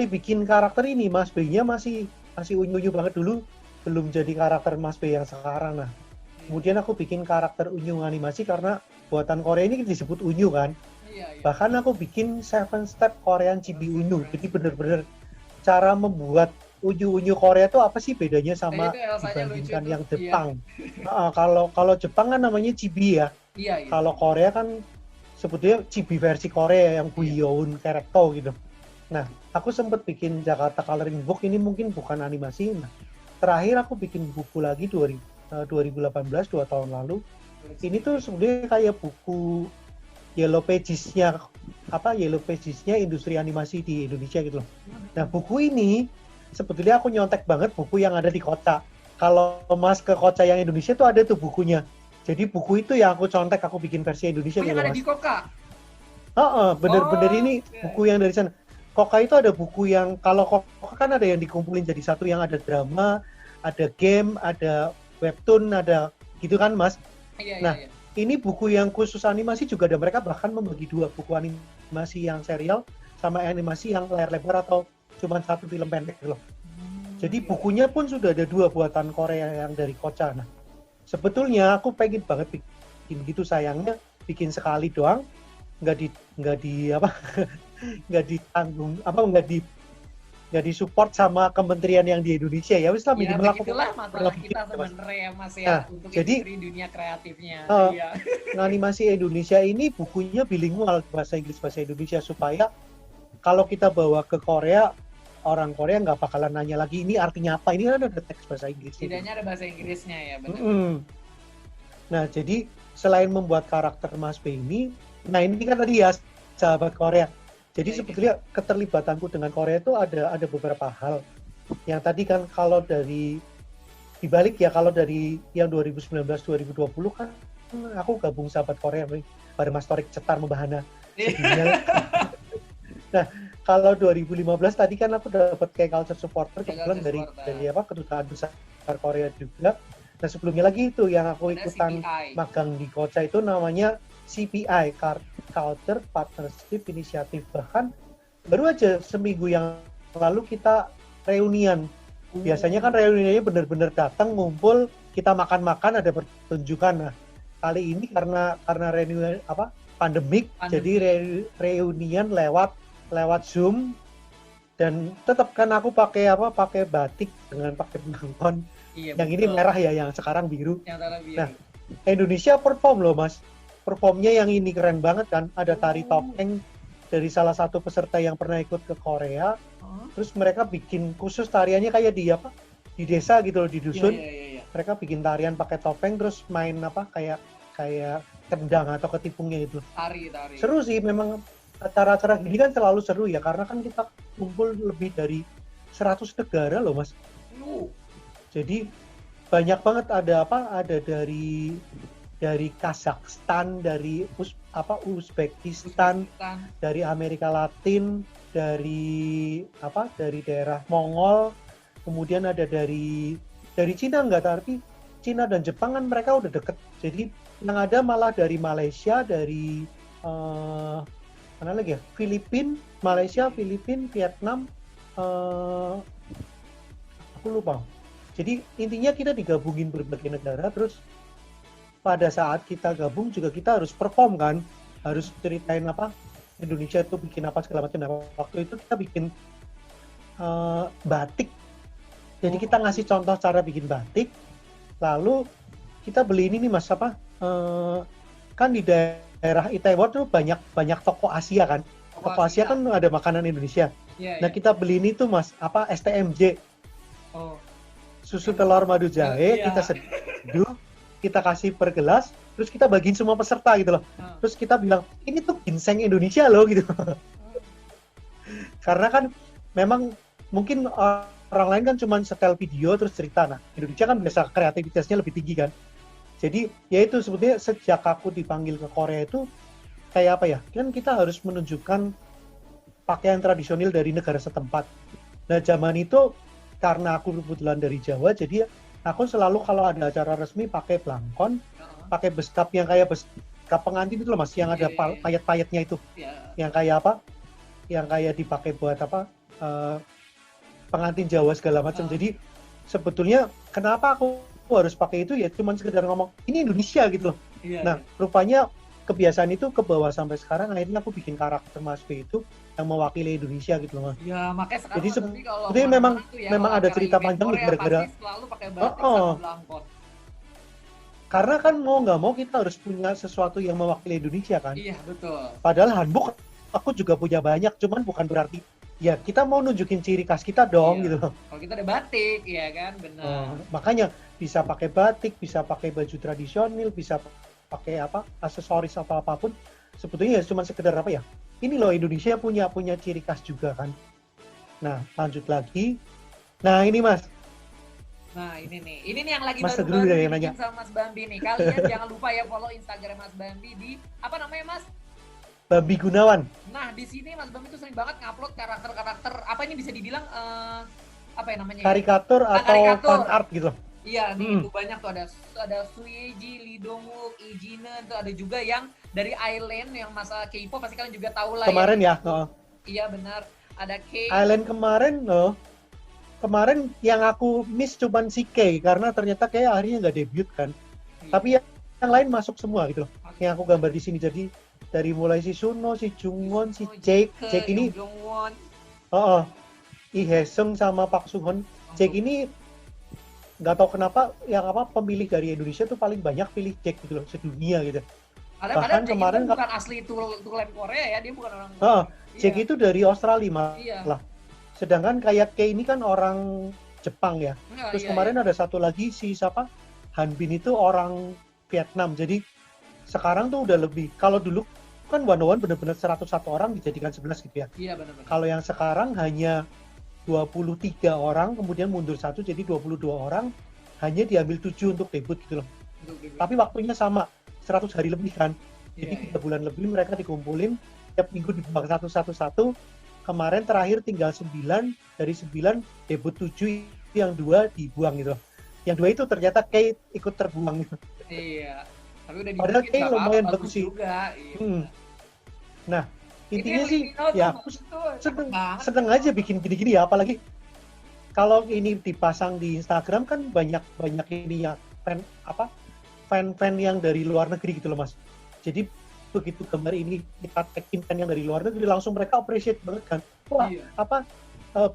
bikin karakter ini, Mas B-nya masih unyu-unyu banget dulu, belum jadi karakter Mas B yang sekarang. Nah, kemudian aku bikin karakter unyu animasi karena buatan Korea ini disebut unyu kan. Iya. Bahkan aku bikin 7 step Korean Chibi Unyu. Jadi bener-bener cara membuat unyu-unyu Korea itu apa sih bedanya sama dibandingkan yang Jepang. Iya. Kalau Jepang kan namanya chibi ya. Iya. Kalau Korea kan sebetulnya chibi versi Korea yang Guyeon character gitu. Nah, aku sempat bikin Jakarta Coloring Book, ini mungkin bukan animasi. Nah, terakhir aku bikin buku lagi 2018, 2 tahun lalu. Ini tuh sebenarnya kayak buku Yellow Pages-nya industri animasi di Indonesia gitu loh. Nah, buku ini sebetulnya aku nyontek banget buku yang ada di Koca. Kalau Mas ke Koca yang Indonesia tuh ada tuh bukunya. Jadi buku itu yang aku contek, aku bikin versi Indonesia gitu, yang ada Mas. Di Koka? Bener-bener ini buku yang dari sana. Koka itu ada buku yang, kalau Koka kan ada yang dikumpulin jadi satu, yang ada drama, ada game, ada webtoon, ada gitu kan, Mas? Iya. Ini buku yang khusus animasi juga ada, mereka bahkan membagi 2, buku animasi yang serial sama animasi yang layar lebar atau cuma 1 film pendek loh. Jadi bukunya pun sudah ada 2 buatan Korea yang dari Koca. Nah, sebetulnya aku pengen banget bikin gitu, sayangnya bikin sekali doang, nggak disupport sama kementerian yang di Indonesia ya. Wis lah minimal aku begitulah masalah kita sebenarnya Mas ya, nah, untuk jadi, industri dunia kreatifnya. Iya. Animasi Indonesia ini bukunya bilingual, bahasa Inggris bahasa Indonesia, supaya kalau kita bawa ke Korea, orang Korea nggak bakalan nanya lagi ini artinya apa, ini kan ada teks bahasa Inggris. Setidaknya ada bahasa Inggrisnya ya, benar. Nah, jadi selain membuat karakter Mas B ini, nah ini kan tadi ya sahabat Korea. Jadi sebetulnya keterlibatanku dengan Korea itu ada beberapa hal. Yang tadi kan kalau dari dibalik ya, kalau dari yang 2019-2020 kan aku gabung sahabat Korea bareng Mas Torik Cetar Membahana. Nah, kalau 2015 tadi kan aku dapat kayak culture supporter kebetulan dari kedutaan besar Korea juga. Nah, sebelumnya lagi itu yang aku ikutan magang di Koca itu namanya CPI, Culture Partnership Initiative. Bahkan baru aja seminggu yang lalu kita reunian. Biasanya kan reuniannya benar-benar datang, ngumpul, kita makan-makan, ada pertunjukan. Nah, kali ini karena reunian pandemik, jadi reunian lewat Zoom, dan tetap kan aku pakai batik dengan pakai penonton. Iya, yang betul. Ini merah ya, yang sekarang biru. Nah, Indonesia perform loh Mas. Performnya yang ini keren banget kan. Ada tari topeng dari salah satu peserta yang pernah ikut ke Korea. Terus mereka bikin khusus tariannya kayak di desa gitu loh, di dusun. Iya. Mereka bikin tarian pakai topeng, terus main kayak kendang atau ketipungnya itu. Tari. Seru sih memang, acara-acara gini kan selalu seru ya, karena kan kita kumpul lebih dari 100 negara loh Mas. Jadi banyak banget ada dari Kazakhstan, dari Uzbekistan, dari Amerika Latin, dari daerah Mongol, kemudian ada dari Cina enggak, tapi Cina dan Jepang kan mereka udah deket. Jadi yang ada malah dari Malaysia, dari mana lagi ya? Malaysia, Filipina, Vietnam, aku lupa. Jadi intinya kita digabungin berbagai negara, terus pada saat kita gabung juga kita harus perform kan, harus ceritain Indonesia itu bikin apa segala macam. Nah, waktu itu kita bikin batik. Jadi kita ngasih contoh cara bikin batik, lalu kita beli ini nih Mas kan di daerah Itaewon tuh banyak toko Asia kan. Toko Asia kan ada makanan Indonesia. Nah, kita beli ini tuh Mas STMJ. Susu telur madu jahe, kita seduh, kita kasih per gelas, terus kita bagiin semua peserta gitu loh. Terus kita bilang, ini tuh ginseng Indonesia loh gitu. Karena kan memang mungkin orang lain kan cuma setel video terus cerita. Nah, Indonesia kan biasa kreativitasnya lebih tinggi kan. Jadi ya itu sebetulnya sejak aku dipanggil ke Korea itu kayak apa ya? Kan kita harus menunjukkan pakaian tradisional dari negara setempat. Nah, zaman itu karena aku kebetulan dari Jawa, jadi aku selalu kalau ada acara resmi pakai blangkon, pakai beskap yang kayak beskap pengantin itu loh Mas, yang ada payet-payetnya itu. Yang kayak apa? Yang kayak dipakai buat apa? Pengantin Jawa segala macam. Jadi sebetulnya kenapa aku harus pakai itu ya cuma sekedar ngomong ini Indonesia gitu loh. Nah, rupanya kebiasaan itu ke bawah sampai sekarang, akhirnya aku bikin karakter Mas B itu yang mewakili Indonesia gitu loh Mas. Ya makanya sekarang jadi sebetulnya memang ada cerita panjang nih gara-gara selalu pakai batik sama blangkon. Karena kan mau nggak mau kita harus punya sesuatu yang mewakili Indonesia kan. Iya betul. Padahal hanbok aku juga punya banyak, cuman bukan berarti ya kita mau nunjukin ciri khas kita dong gitu loh. Kalau kita ada batik ya kan benar. Makanya bisa pakai batik, bisa pakai baju tradisional, bisa pakai apa aksesoris apapun. Sebetulnya ya cuma sekedar apa ya? Ini loh Indonesia punya ciri khas juga kan. Nah lanjut lagi. Nah ini Mas. Nah ini nih yang lagi Mas baru yang bikin sama Mas Bambi nih. Kalian jangan lupa ya follow Instagram Mas Bambi di apa namanya Mas? Bambi Gunawan. Nah di sini Mas Bambi tuh sering banget ngupload karakter apa ini bisa dibilang apa ya namanya? Karikatur atau fan art gitu. Iya nih itu banyak tuh ada Suyeji, Lee Dong-wook, Lee Jin-eun, tuh ada juga yang dari Island yang masa K-pop pasti kalian juga tahu lah kemarin ya. Iya benar. Ada K. Island kemarin yang aku miss cuman si K karena ternyata kayak akhirnya nggak debut kan. Tapi yang lain masuk semua gitu loh. Yang aku gambar di sini jadi dari mulai si Suno, si Jungwon, si Jake ini Lee Hae-sung sama Park Soo-hyun. Jake ini nggak tahu kenapa yang pemilih dari Indonesia tuh paling banyak pilih Jack gitu loh sedunia gitu. Bahkan kemarin bukan asli tulen Korea ya, dia bukan orang Jack itu dari Australia lah. Sedangkan kayak Kay ini kan orang Jepang ya. Terus kemarin ada satu lagi si siapa? Hanbin itu orang Vietnam. Jadi sekarang tuh udah lebih, kalau dulu kan One on One benar-benar 101 orang dijadikan 11 gitu ya. Iya benar-benar. Kalau yang sekarang hanya 23 orang, kemudian mundur satu jadi 22 orang, hanya diambil 7 untuk debut gitu loh. Tapi waktunya sama, 100 hari lebih kan. Jadi 3 bulan lebih mereka dikumpulin, tiap minggu dibuang satu-satu. Kemarin terakhir tinggal 9, dari 9 debut 7, yang 2 dibuang gitu loh. Yang 2 itu ternyata Kate ikut terbuang gitu. Iya. Tapi udah padahal Kate lumayan bagus sih. Juga, Nah, intinya sih ya aku seneng aja bikin gini-gini ya, apalagi kalau ini dipasang di Instagram kan banyak ini ya fan yang dari luar negeri gitu loh Mas. Jadi begitu gambar ini kita tagin fan yang dari luar negeri langsung mereka appreciate banget kan. Wah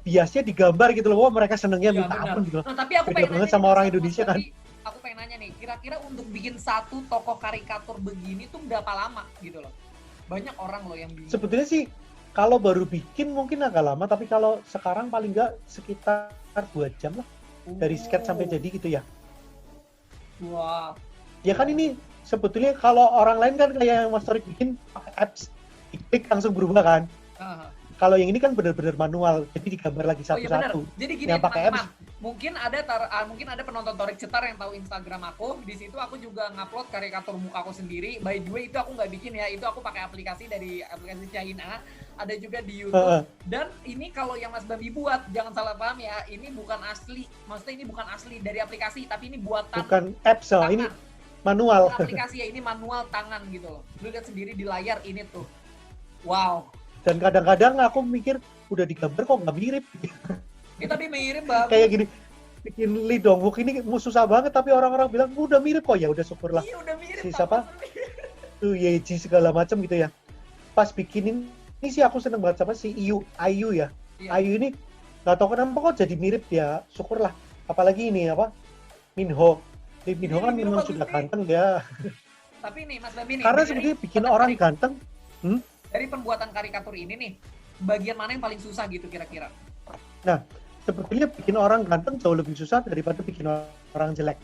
biasnya digambar gitu loh, wah mereka senengnya minta ampun gitu. Nah, tapi aku pengen banget sama orang Indonesia kan. Aku pengen nanya nih, kira-kira untuk bikin satu tokoh karikatur begini tuh berapa lama gitu loh? Banyak orang loh yang bingung. Sebetulnya sih kalau baru bikin mungkin agak lama, tapi kalau sekarang paling nggak sekitar 2 jam lah. Dari sketch sampai jadi gitu ya. Wah. Ya kan ini sebetulnya kalau orang lain kan kayak yang Mas Torik bikin pakai apps, klik langsung berubah kan. Kalau yang ini kan benar-benar manual, jadi digambar lagi satu-satu. Jadi gini yang pakai apps. Mungkin ada penonton Torik Cetar yang tahu Instagram aku. Di situ aku juga ngupload karikatur muka aku sendiri. By the way itu aku nggak bikin ya, itu aku pakai aplikasi dari aplikasi China. Ada juga di YouTube. Dan ini kalau yang Mas Bambi buat, jangan salah paham ya, ini bukan asli. Maksudnya ini bukan asli dari aplikasi, tapi ini buatan. Bukan apps, ini manual. Aplikasi ya, ini manual tangan gitu loh. Lu lihat sendiri di layar ini tuh. Wow. Dan kadang-kadang aku mikir udah digambar kok nggak mirip. Tapi mirip Bang. Kayak gini, bikin Lee Dong-wook ini susah banget tapi orang-orang bilang udah mirip kok, ya udah syukurlah. Iya udah mirip. Si siapa? Tuh Yeji segala macam gitu ya. Pas bikinin ini sih aku seneng banget sama si Ayu ya. Iya. Ayu ini nggak tahu kenapa kok jadi mirip ya, syukurlah. Apalagi ini Minho. Minho kan memang sudah ganteng ya. Tapi nih Mas Bambi nih. Karena sebenarnya bikin orang ganteng. Dari pembuatan karikatur ini nih, bagian mana yang paling susah gitu kira-kira? Nah, sebetulnya bikin orang ganteng jauh lebih susah daripada bikin orang jelek.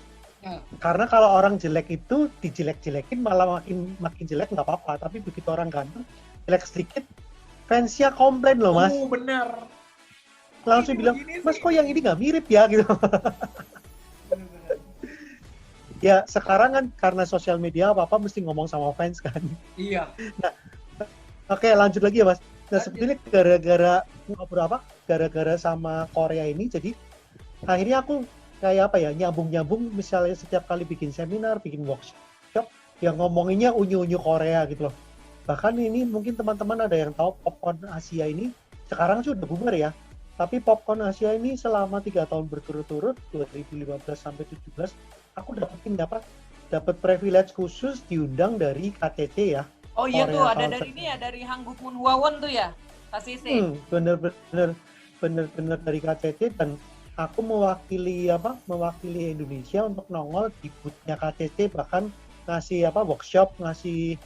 Karena kalau orang jelek itu dijelek-jelekin malah makin jelek nggak apa-apa, tapi begitu orang ganteng jelek sedikit, fansnya komplain loh Mas. Bener. langsung bilang, Mas kok yang ini nggak mirip ya gitu. Ya sekarang kan karena sosial media apa mesti ngomong sama fans kan. Iya. Nah, oke lanjut lagi ya Mas. Nah sebetulnya gara-gara sama Korea ini, jadi akhirnya aku kayak apa ya, nyambung misalnya setiap kali bikin seminar, bikin workshop, yang ngomonginnya unyu-unyu Korea gitu loh. Bahkan ini mungkin teman-teman ada yang tahu Popcorn Asia ini sekarang sudah bubar ya. Tapi Popcorn Asia ini selama 3 tahun berturut-turut 2015 sampai 17 aku dapat privilege khusus diundang dari KCC ya. Oh iya tuh ada dari ini ya, dari Hanguk Munwawon tuh ya, KCC. Bener-bener dari KCC, dan aku mewakili Indonesia untuk nongol di booth-nya KCC, bahkan ngasih workshop, ngasih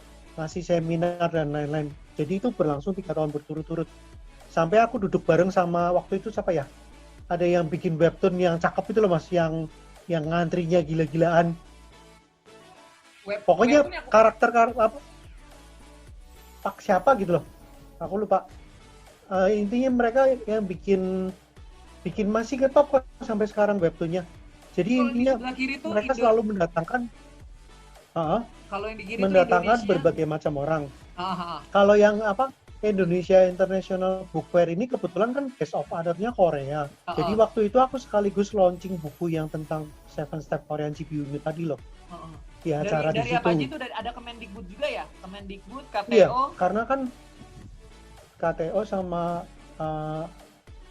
seminar dan lain-lain. Jadi itu berlangsung 3 tahun berturut-turut. Sampai aku duduk bareng sama waktu itu siapa ya? Ada yang bikin webtoon yang cakep itu loh Mas, yang ngantrinya gila-gilaan. Pokoknya karakter apa? Pak siapa gitu loh. Aku lupa. Intinya mereka yang bikin masih ketop kok sampai sekarang webtoonnya. Jadi intinya mereka selalu mendatangkan kalau yang di kiri mendatangkan berbagai macam orang. Kalau yang Indonesia International Book Fair ini kebetulan kan base of other-nya Korea. Jadi waktu itu aku sekaligus launching buku yang tentang Seven Step Korean GPU tadi loh. Di acara di situ. Dari apa aja itu? Ada Kemendikbud juga ya? Kemendikbud, KTO? Iya, karena kan KTO sama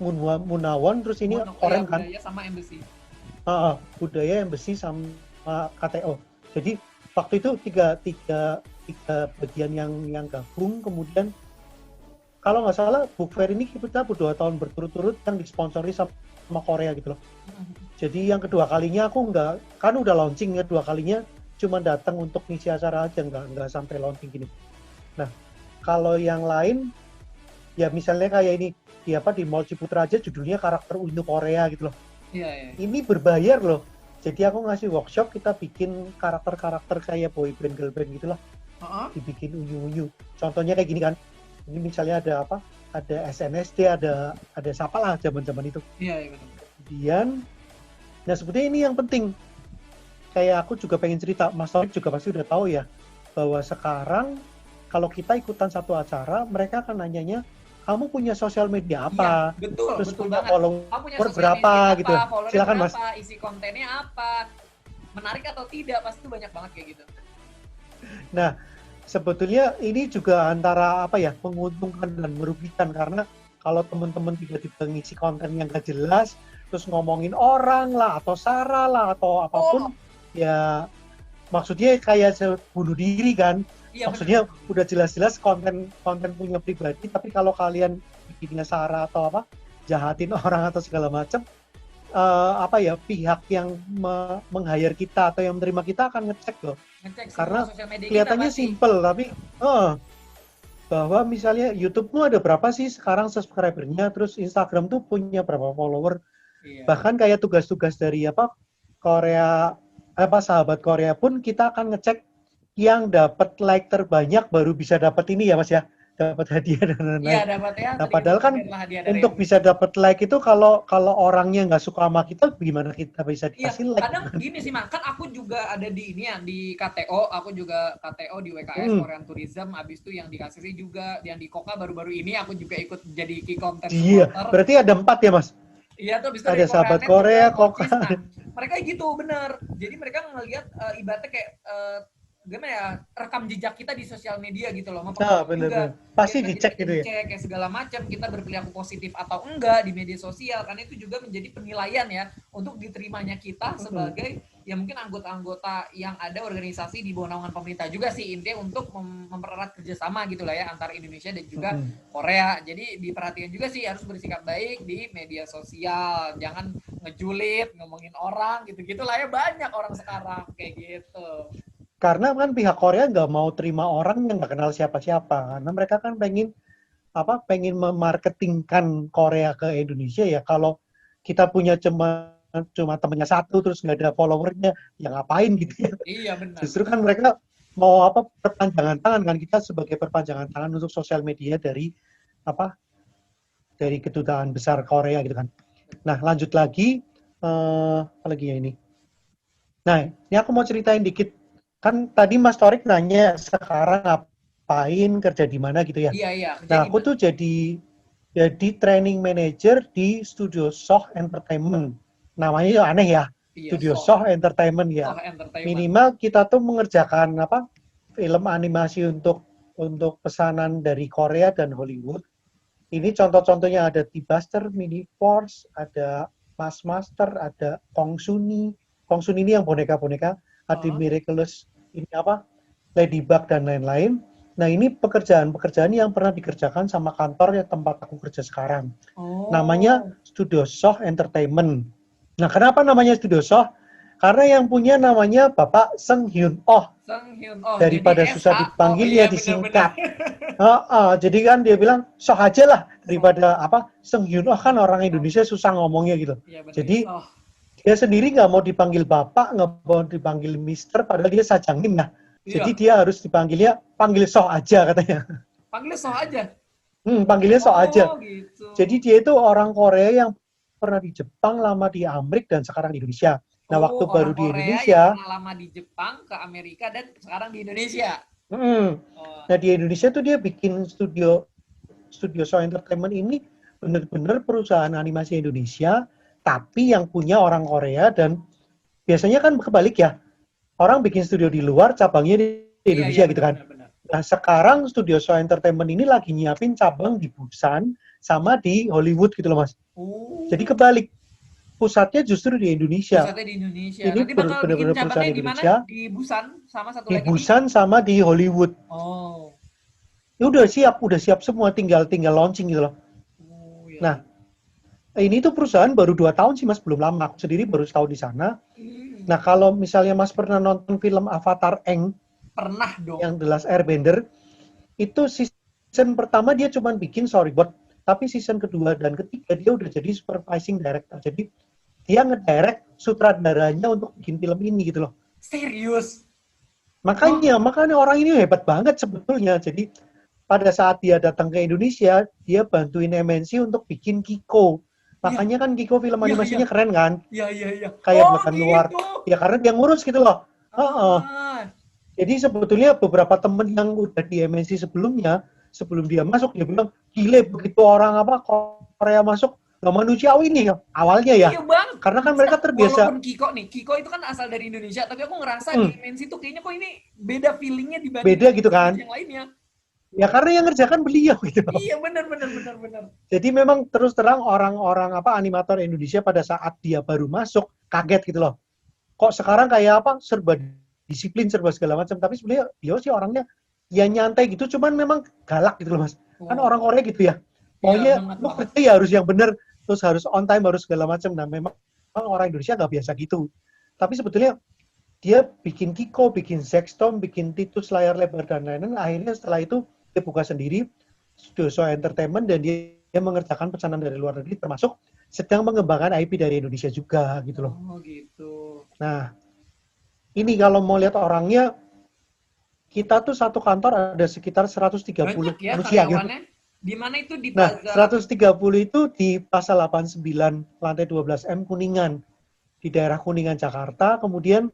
Munawon, terus ini Korea kan. Budaya sama Embassy. Budaya, Embassy sama KTO. Jadi waktu itu tiga bagian yang gabung, kemudian kalau nggak salah book fair ini kita 2 tahun berturut-turut yang disponsori sama Korea gitu loh. Jadi yang kedua kalinya aku kan udah launching ya, 2 kalinya cuma datang untuk ngisi acara aja, nggak sampai launching gini. Nah kalau yang lain ya misalnya kayak ini di Mall Ciputra aja judulnya karakter unyu Korea gitu loh. Iya. Ini berbayar loh. Jadi aku ngasih workshop, kita bikin karakter-karakter kayak boyband, girlband gitu lah. Dibikin unyu-unyu. Contohnya kayak gini kan. Ini misalnya ada SNSD, ada siapa lah zaman-zaman itu. Iya betul. Kemudian, nah sebetulnya ini yang penting. Kayak aku juga pengen cerita, Mas Torik juga pasti udah tahu ya, bahwa sekarang kalau kita ikutan satu acara, mereka akan nanyanya, kamu punya sosial media apa? Ya, betul, terus betul punya banget. follower berapa gitu. Silakan Mas. Isi kontennya apa? Menarik atau tidak? Pasti banyak banget kayak gitu. Nah, sebetulnya ini juga antara menguntungkan dan merugikan, karena kalau teman-teman tiba-tiba ngisi konten yang gak jelas, terus ngomongin orang lah atau sara lah atau apapun, ya maksudnya kayak bunuh diri kan. Iya, maksudnya udah jelas-jelas konten punya pribadi, tapi kalau kalian bikinnya sara atau jahatin orang atau segala macam, pihak yang meng-hire kita atau yang menerima kita akan ngecek loh. Karena kelihatannya simple, tapi bahwa misalnya YouTube-mu ada berapa sih sekarang subscriber-nya, terus Instagram tuh punya berapa follower. Bahkan kayak tugas-tugas dari Korea, sahabat Korea pun kita akan ngecek yang dapat like terbanyak baru bisa dapat ini ya Mas ya, dapat hadiah dan lain-lain. Iya dapat ya. Nah, padahal kan untuk bisa dapat like itu kalau orangnya nggak suka sama kita, gimana kita bisa dikasih like? Kadang gini sih Mas, kan aku juga ada di ini ya, di KTO, aku juga KTO di WKS Korean Tourism, habis itu yang di KCC juga, yang di Koka baru-baru ini aku juga ikut jadi key content supporter. Iya, berarti ada 4 ya Mas? Iya tuh, ada sahabat Korea, Koka. Nah, mereka gitu bener. Jadi mereka ngelihat ibaratnya kayak gimana ya, rekam jejak kita di sosial media gitu loh. Bener. Pasti dicek gitu ya. Dicek kayak segala macam, kita berperilaku positif atau enggak di media sosial, karena itu juga menjadi penilaian ya untuk diterimanya kita sebagai ya mungkin anggota-anggota yang ada organisasi di bawah naungan pemerintah juga sih, intinya untuk mempererat kerjasama gitu lah ya antara Indonesia dan juga Korea. Jadi diperhatikan juga sih, harus bersikap baik di media sosial, jangan ngejulit, ngomongin orang gitu-gitu lah ya, banyak orang sekarang kayak gitu. Karena kan pihak Korea nggak mau terima orang yang nggak kenal siapa-siapa, karena mereka kan pengen memarketingkan Korea ke Indonesia ya. Kalau kita punya cuma temennya satu terus nggak ada followernya, ya ngapain gitu ya. Iya benar. Justru kan mereka mau perpanjangan tangan kan, kita sebagai perpanjangan tangan untuk sosial media dari dari kedutaan besar Korea gitu kan. Nah, lanjut lagi, apa lagi ya ini? Nah, ini aku mau ceritain dikit. Kan tadi Mas Torik nanya sekarang ngapain, kerja di mana gitu ya. Iya, kerja Nah, di aku mana? tuh jadi training manager di Studio Soh Entertainment. Namanya ya aneh ya, Iya, Studio Soh Entertainment ya. Soh Entertainment. Minimal kita tuh mengerjakan apa? Film animasi untuk pesanan dari Korea dan Hollywood. Ini contoh-contohnya ada T-Buster, Mini Force, ada Master, ada Kong Suni. Kong Suni ini yang boneka-boneka, ada Miraculous, ini apa? Ladybug dan lain-lain. Nah, ini pekerjaan-pekerjaan yang pernah dikerjakan sama kantor ya tempat aku kerja sekarang. Namanya Studio Soh Entertainment. Nah, kenapa namanya Studio Soh? Karena yang punya namanya Bapak Seng Hyun Oh. Seng Hyun Oh, Daripada jadi susah SHO. dipanggil Iya, ya benar-benar. disingkat. Jadi kan dia bilang Soh aja lah daripada apa Seng Hyun Oh kan orang Indonesia susah ngomongnya gitu. Iya, benar. Jadi dia sendiri nggak mau dipanggil Bapak, nggak mau dipanggil Mister, padahal dia sajangin. Nah, jadi dia harus dipanggilnya panggil Soh aja katanya. Panggilnya Soh aja? Panggilnya Soh aja. Gitu. Jadi dia itu orang Korea yang pernah di Jepang, lama di Amerika, dan sekarang di Indonesia. Nah, waktu baru di Indonesia, yang pernah lama di Jepang, ke Amerika, dan sekarang di Indonesia. Nah, di Indonesia tuh dia bikin studio Soh Entertainment ini benar-benar perusahaan animasi Indonesia, tapi yang punya orang Korea, dan biasanya kan kebalik ya. Orang bikin studio di luar, cabangnya di Indonesia gitu kan. Benar. Nah, sekarang Studio Soh Entertainment ini lagi nyiapin cabang di Busan sama di Hollywood gitu loh, Mas. Jadi kebalik. Pusatnya justru di Indonesia. Pusatnya di Indonesia. Ini Nanti bakal bikin benar-benar perusahaan cabangnya di mana? Indonesia. Di Busan sama satu Di lagi. Busan sama di Hollywood. Ya udah siap semua, tinggal launching gitu loh. Nah, ini tuh perusahaan baru 2 tahun sih Mas, belum lama. Aku sendiri baru setahun di sana. Nah, kalau misalnya Mas pernah nonton film Avatar Aang, pernah dong. Yang The Last Airbender, itu season pertama dia cuma bikin storyboard, tapi season kedua dan ketiga dia udah jadi supervising director. Jadi dia ngedirect sutradaranya untuk bikin film ini gitu loh. Serius? Makanya orang ini hebat banget sebetulnya. Jadi pada saat dia datang ke Indonesia, dia bantuin MNC untuk bikin Kiko. Makanya kan Kiko film animasinya keren kan? Iya. Kayak buatan luar. Ya karena dia ngurus gitu loh. Jadi sebetulnya beberapa temen yang udah di MNC sebelumnya, sebelum dia masuk, dia bilang, gile begitu orang Korea masuk, gak manusiawi nih awalnya ya. Iya bang. Karena kan mereka terbiasa. Walaupun Kiko itu kan asal dari Indonesia, tapi aku ngerasa di MNC tuh kayaknya kok ini beda feelingnya dibanding beda gitu kan yang lainnya. Ya karena yang ngerjakan beliau gitu. Iya benar. Jadi memang terus terang orang-orang animator Indonesia pada saat dia baru masuk kaget gitu loh. Kok sekarang kayak serba disiplin, serba segala macam. Tapi sebenarnya dia sih orangnya ya nyantai gitu, cuman memang galak gitu loh Mas. Kan orang Korea gitu ya. Pokoknya lu kerja ya harus yang benar, terus harus on time, harus segala macam. Nah memang orang Indonesia nggak biasa gitu. Tapi sebetulnya dia bikin Kiko, bikin Zexstorm, bikin Titus layar lebar dan lain-lain. Akhirnya setelah itu dia buka sendiri Studio Soh Entertainment, dan dia mengerjakan pesanan dari luar negeri, termasuk sedang mengembangkan IP dari Indonesia juga gitu loh. Gitu. Nah, ini kalau mau lihat orangnya, kita tuh satu kantor ada sekitar 130 ya, manusia gitu. Di mana itu di Nah, 130 itu di Pasal 89 lantai 12M Kuningan, di daerah Kuningan Jakarta. Kemudian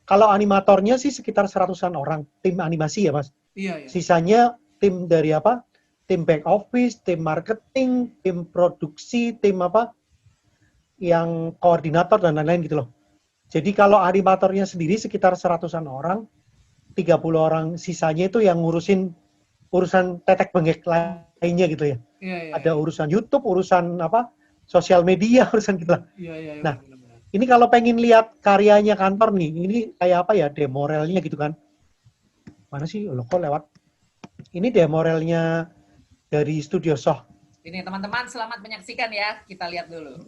kalau animatornya sih sekitar 100-an orang, tim animasi ya Mas. Iya. Sisanya tim dari tim back office, tim marketing, tim produksi, tim yang koordinator dan lain-lain gitu loh. Jadi kalau animatornya sendiri sekitar 100-an orang, 30 orang sisanya itu yang ngurusin urusan tetek bengek lainnya gitu ya. Ada urusan YouTube, urusan sosial media, urusan gitu lah. Nah, ini kalau pengen lihat karyanya kantor nih, ini kayak demorelnya gitu kan. Mana sih? Loh kok lewat? Ini demorelnya dari Studio Soh. Ini teman-teman selamat menyaksikan ya. Kita lihat dulu.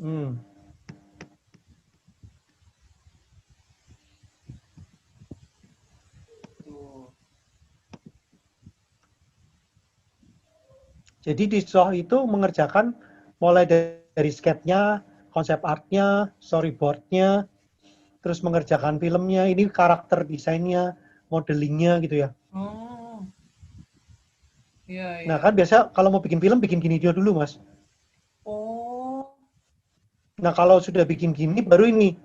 Jadi di Soh itu mengerjakan mulai dari sketnya, konsep artnya, storyboardnya, terus mengerjakan filmnya, ini karakter desainnya, modelingnya gitu ya. Iya, Nah iya. kan biasa kalau mau bikin film bikin gini dia dulu Mas. Oh, Nah kalau sudah bikin gini baru ini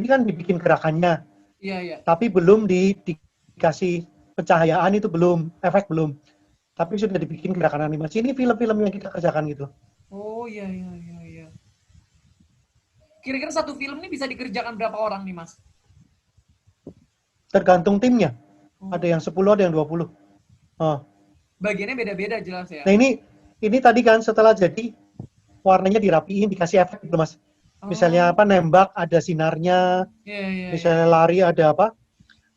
kan dibikin gerakannya, iya, iya. tapi belum dikasih pencahayaan itu belum, efek belum. Tapi sudah dibikin gerakan animasi. Ini film-film yang kita kerjakan gitu. Oh, iya, iya, iya, iya. Kira-kira satu film ini bisa dikerjakan berapa orang nih, Mas? Tergantung timnya. Ada Oh, yang 10, ada yang 20. Oh. bagiannya beda-beda jelas ya. Nah ini tadi kan setelah jadi warnanya dirapiin, dikasih efek gitu Mas. Misalnya Oh, apa nembak ada sinarnya, iya, iya, iya. misalnya lari ada apa?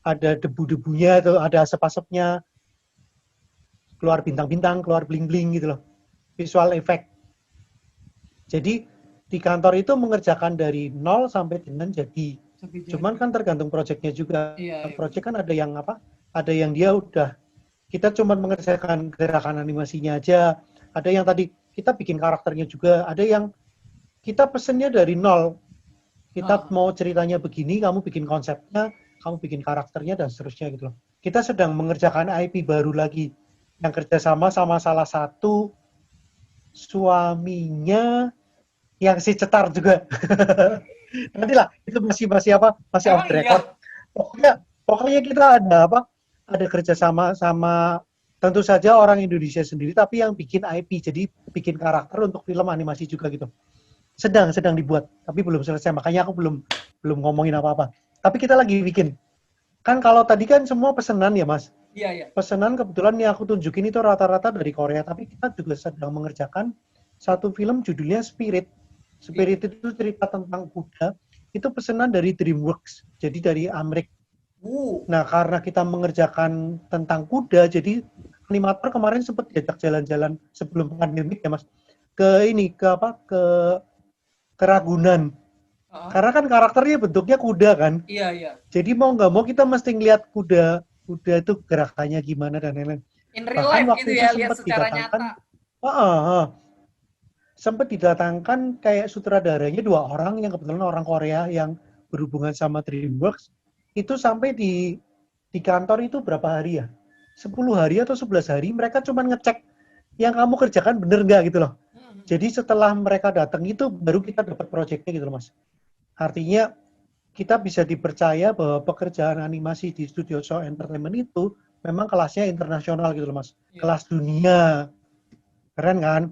Ada debu-debunya atau ada asap-asapnya, keluar bintang-bintang, keluar bling-bling gitu loh. Visual effect. Jadi di kantor itu mengerjakan dari nol sampai dengan jadi. Sampai Cuman jadi. kan tergantung projectnya juga. Iya, iya, Project kan ada yang apa? Ada yang dia udah kita cuma mengerjakan gerakan animasinya aja. Ada yang tadi kita bikin karakternya juga. Ada yang kita pesennya dari nol. Kita benar. mau ceritanya begini, kamu bikin konsepnya, kamu bikin karakternya dan seterusnya gitu loh. Kita sedang mengerjakan IP baru lagi yang kerjasama sama salah satu suaminya yang si cetar juga. Nanti lah itu masih apa masih off Emang the record. iya? Pokoknya kita ada apa ada kerjasama sama tentu saja orang Indonesia sendiri tapi yang bikin IP jadi bikin karakter untuk film animasi juga gitu. Sedang dibuat tapi belum selesai makanya aku belum ngomongin apa-apa. Tapi kita lagi bikin. Kan kalau tadi kan semua pesanan ya Mas. Iya, iya. Pesanan kebetulan yang aku tunjukin itu rata-rata dari Korea tapi kita juga sedang mengerjakan satu film judulnya Spirit. Iya. Spirit itu cerita tentang kuda. Itu pesanan dari DreamWorks. Jadi dari Amerika. Uh, Nah, karena kita mengerjakan tentang kuda, jadi animator kemarin sempat diajak jalan-jalan sebelum pandemik ya, Mas. Ke ini, ke apa? Ke Ragunan. ah, Karena kan karakternya bentuknya kuda kan. iya, iya. Jadi mau nggak mau kita mesti ngeliat kuda itu gerakannya gimana dan lain-lain. In real Bahkan life gitu waktu itu ya, lihat sempat secara nyata. didatangkan, sempat didatangkan kayak sutradaranya 2 orang yang kebetulan orang Korea yang berhubungan sama DreamWorks. Itu sampai di kantor itu berapa hari ya? 10 hari atau 11 hari mereka cuma ngecek yang kamu kerjakan bener nggak gitu loh. Hmm. Jadi setelah mereka datang itu baru kita dapat proyeknya gitu loh Mas. Artinya kita bisa dipercaya bahwa pekerjaan animasi di Studio Show Entertainment itu memang kelasnya internasional gitu loh Mas. Iya. Kelas dunia. Keren kan?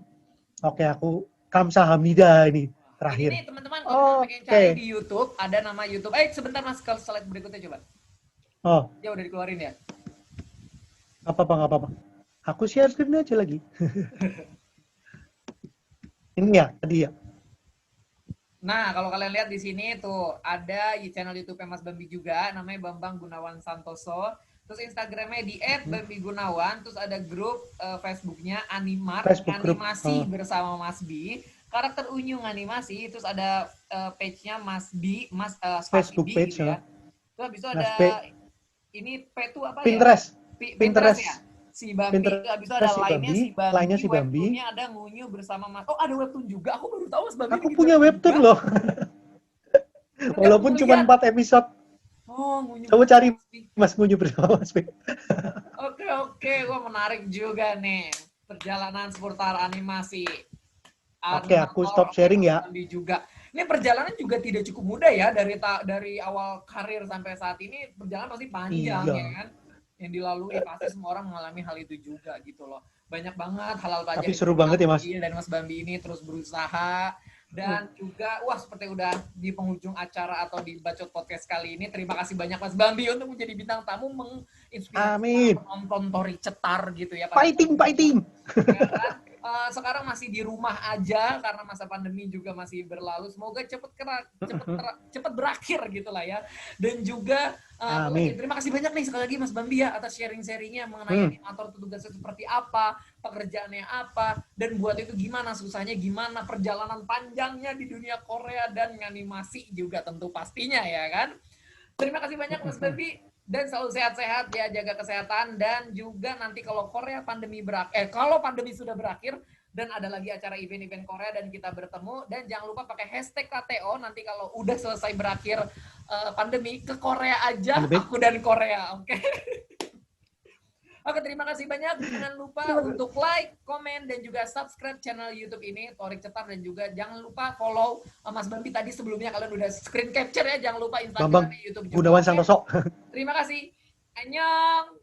Oke, aku Kamsahamnida ini Ini terakhir. nih teman-teman kalau teman pengen cari Oke. di YouTube, ada nama YouTube. Sebentar Mas, kalau slide berikutnya coba. Oh, Ya udah dikeluarin ya. nggak apa-apa. Aku share screen aja lagi. Ini ya, tadi ya. Nah, kalau kalian lihat di sini tuh ada channel YouTube Mas Bambi juga, namanya Bambang Gunawan Santoso. Terus Instagramnya di @bambigunawan. Terus ada grup Facebooknya Animart, Facebook group. animasi bersama Mas B. Karakter Unyung animasi. Terus ada page-nya Mas B, Mas Spasi Facebook B page. gitu ya. Terus habis itu Mas ada P. ini P itu apa ya? Pinterest. Pinterest ya. Pinterest. Si Bambi, habis itu ada Pinterest si lainnya Bambi. si Lainnya Bambi, si Bambi. webtoonnya ada Ngunyu bersama Mas. Oh, ada webtoon juga. Aku baru tahu Mas Bambi Aku bikin punya webtoon webtoon juga. loh. Nanti aku Walaupun mau cuma lihat. 4 episode. Oh, Ngunyu Coba bersama cari Mas B. Mas Ngunyu bersama Mas P. Oke, oke. Wah, menarik juga nih. Perjalanan seputar animasi. Oke, aku Animator, stop oke, sharing Mas ya. Bambi juga. Ini perjalanan juga tidak cukup mudah ya. Dari awal karir sampai saat ini, perjalanan pasti panjang ya Iya. kan. Yang dilalui pasti semua orang mengalami hal itu juga gitu loh. Banyak banget hal-hal pelajaran Tapi yang seru kita banget ya Mas. ambil dan Mas Bambi ini terus berusaha. Dan juga, wah seperti udah di penghujung acara atau di Bacot Podcast kali ini, terima kasih banyak Mas Bambi untuk menjadi bintang tamu menginspirasi para Amin. penonton Tori Cetar gitu ya. Para Fighting, fighting. ya kan? Sekarang masih di rumah aja karena masa pandemi juga masih berlalu. Semoga cepet berakhir gitulah ya. Dan juga apalagi, Amin. terima kasih banyak nih sekali lagi Mas Bambi ya atas sharing-sharingnya mengenai animator itu tugasnya seperti apa, pekerjaannya apa, dan buat itu gimana, susahnya gimana, perjalanan panjangnya di dunia Korea dan animasi juga tentu pastinya ya kan. Terima kasih banyak Mas Bambi. Dan selalu sehat-sehat ya, jaga kesehatan. Dan juga nanti kalau kalau pandemi sudah berakhir dan ada lagi acara event-event Korea dan kita bertemu, dan jangan lupa pakai hashtag KTO nanti kalau udah selesai berakhir pandemi, ke Korea aja, aku dan Korea, oke? Oke, terima kasih banyak. Jangan lupa untuk like, komen, dan juga subscribe channel YouTube ini, Torik Cetar, dan juga jangan lupa follow Mas Bambi tadi sebelumnya. Kalian udah screen capture ya, jangan lupa Instagram, YouTube juga. Gunawan Santoso. Terima kasih. Annyeong.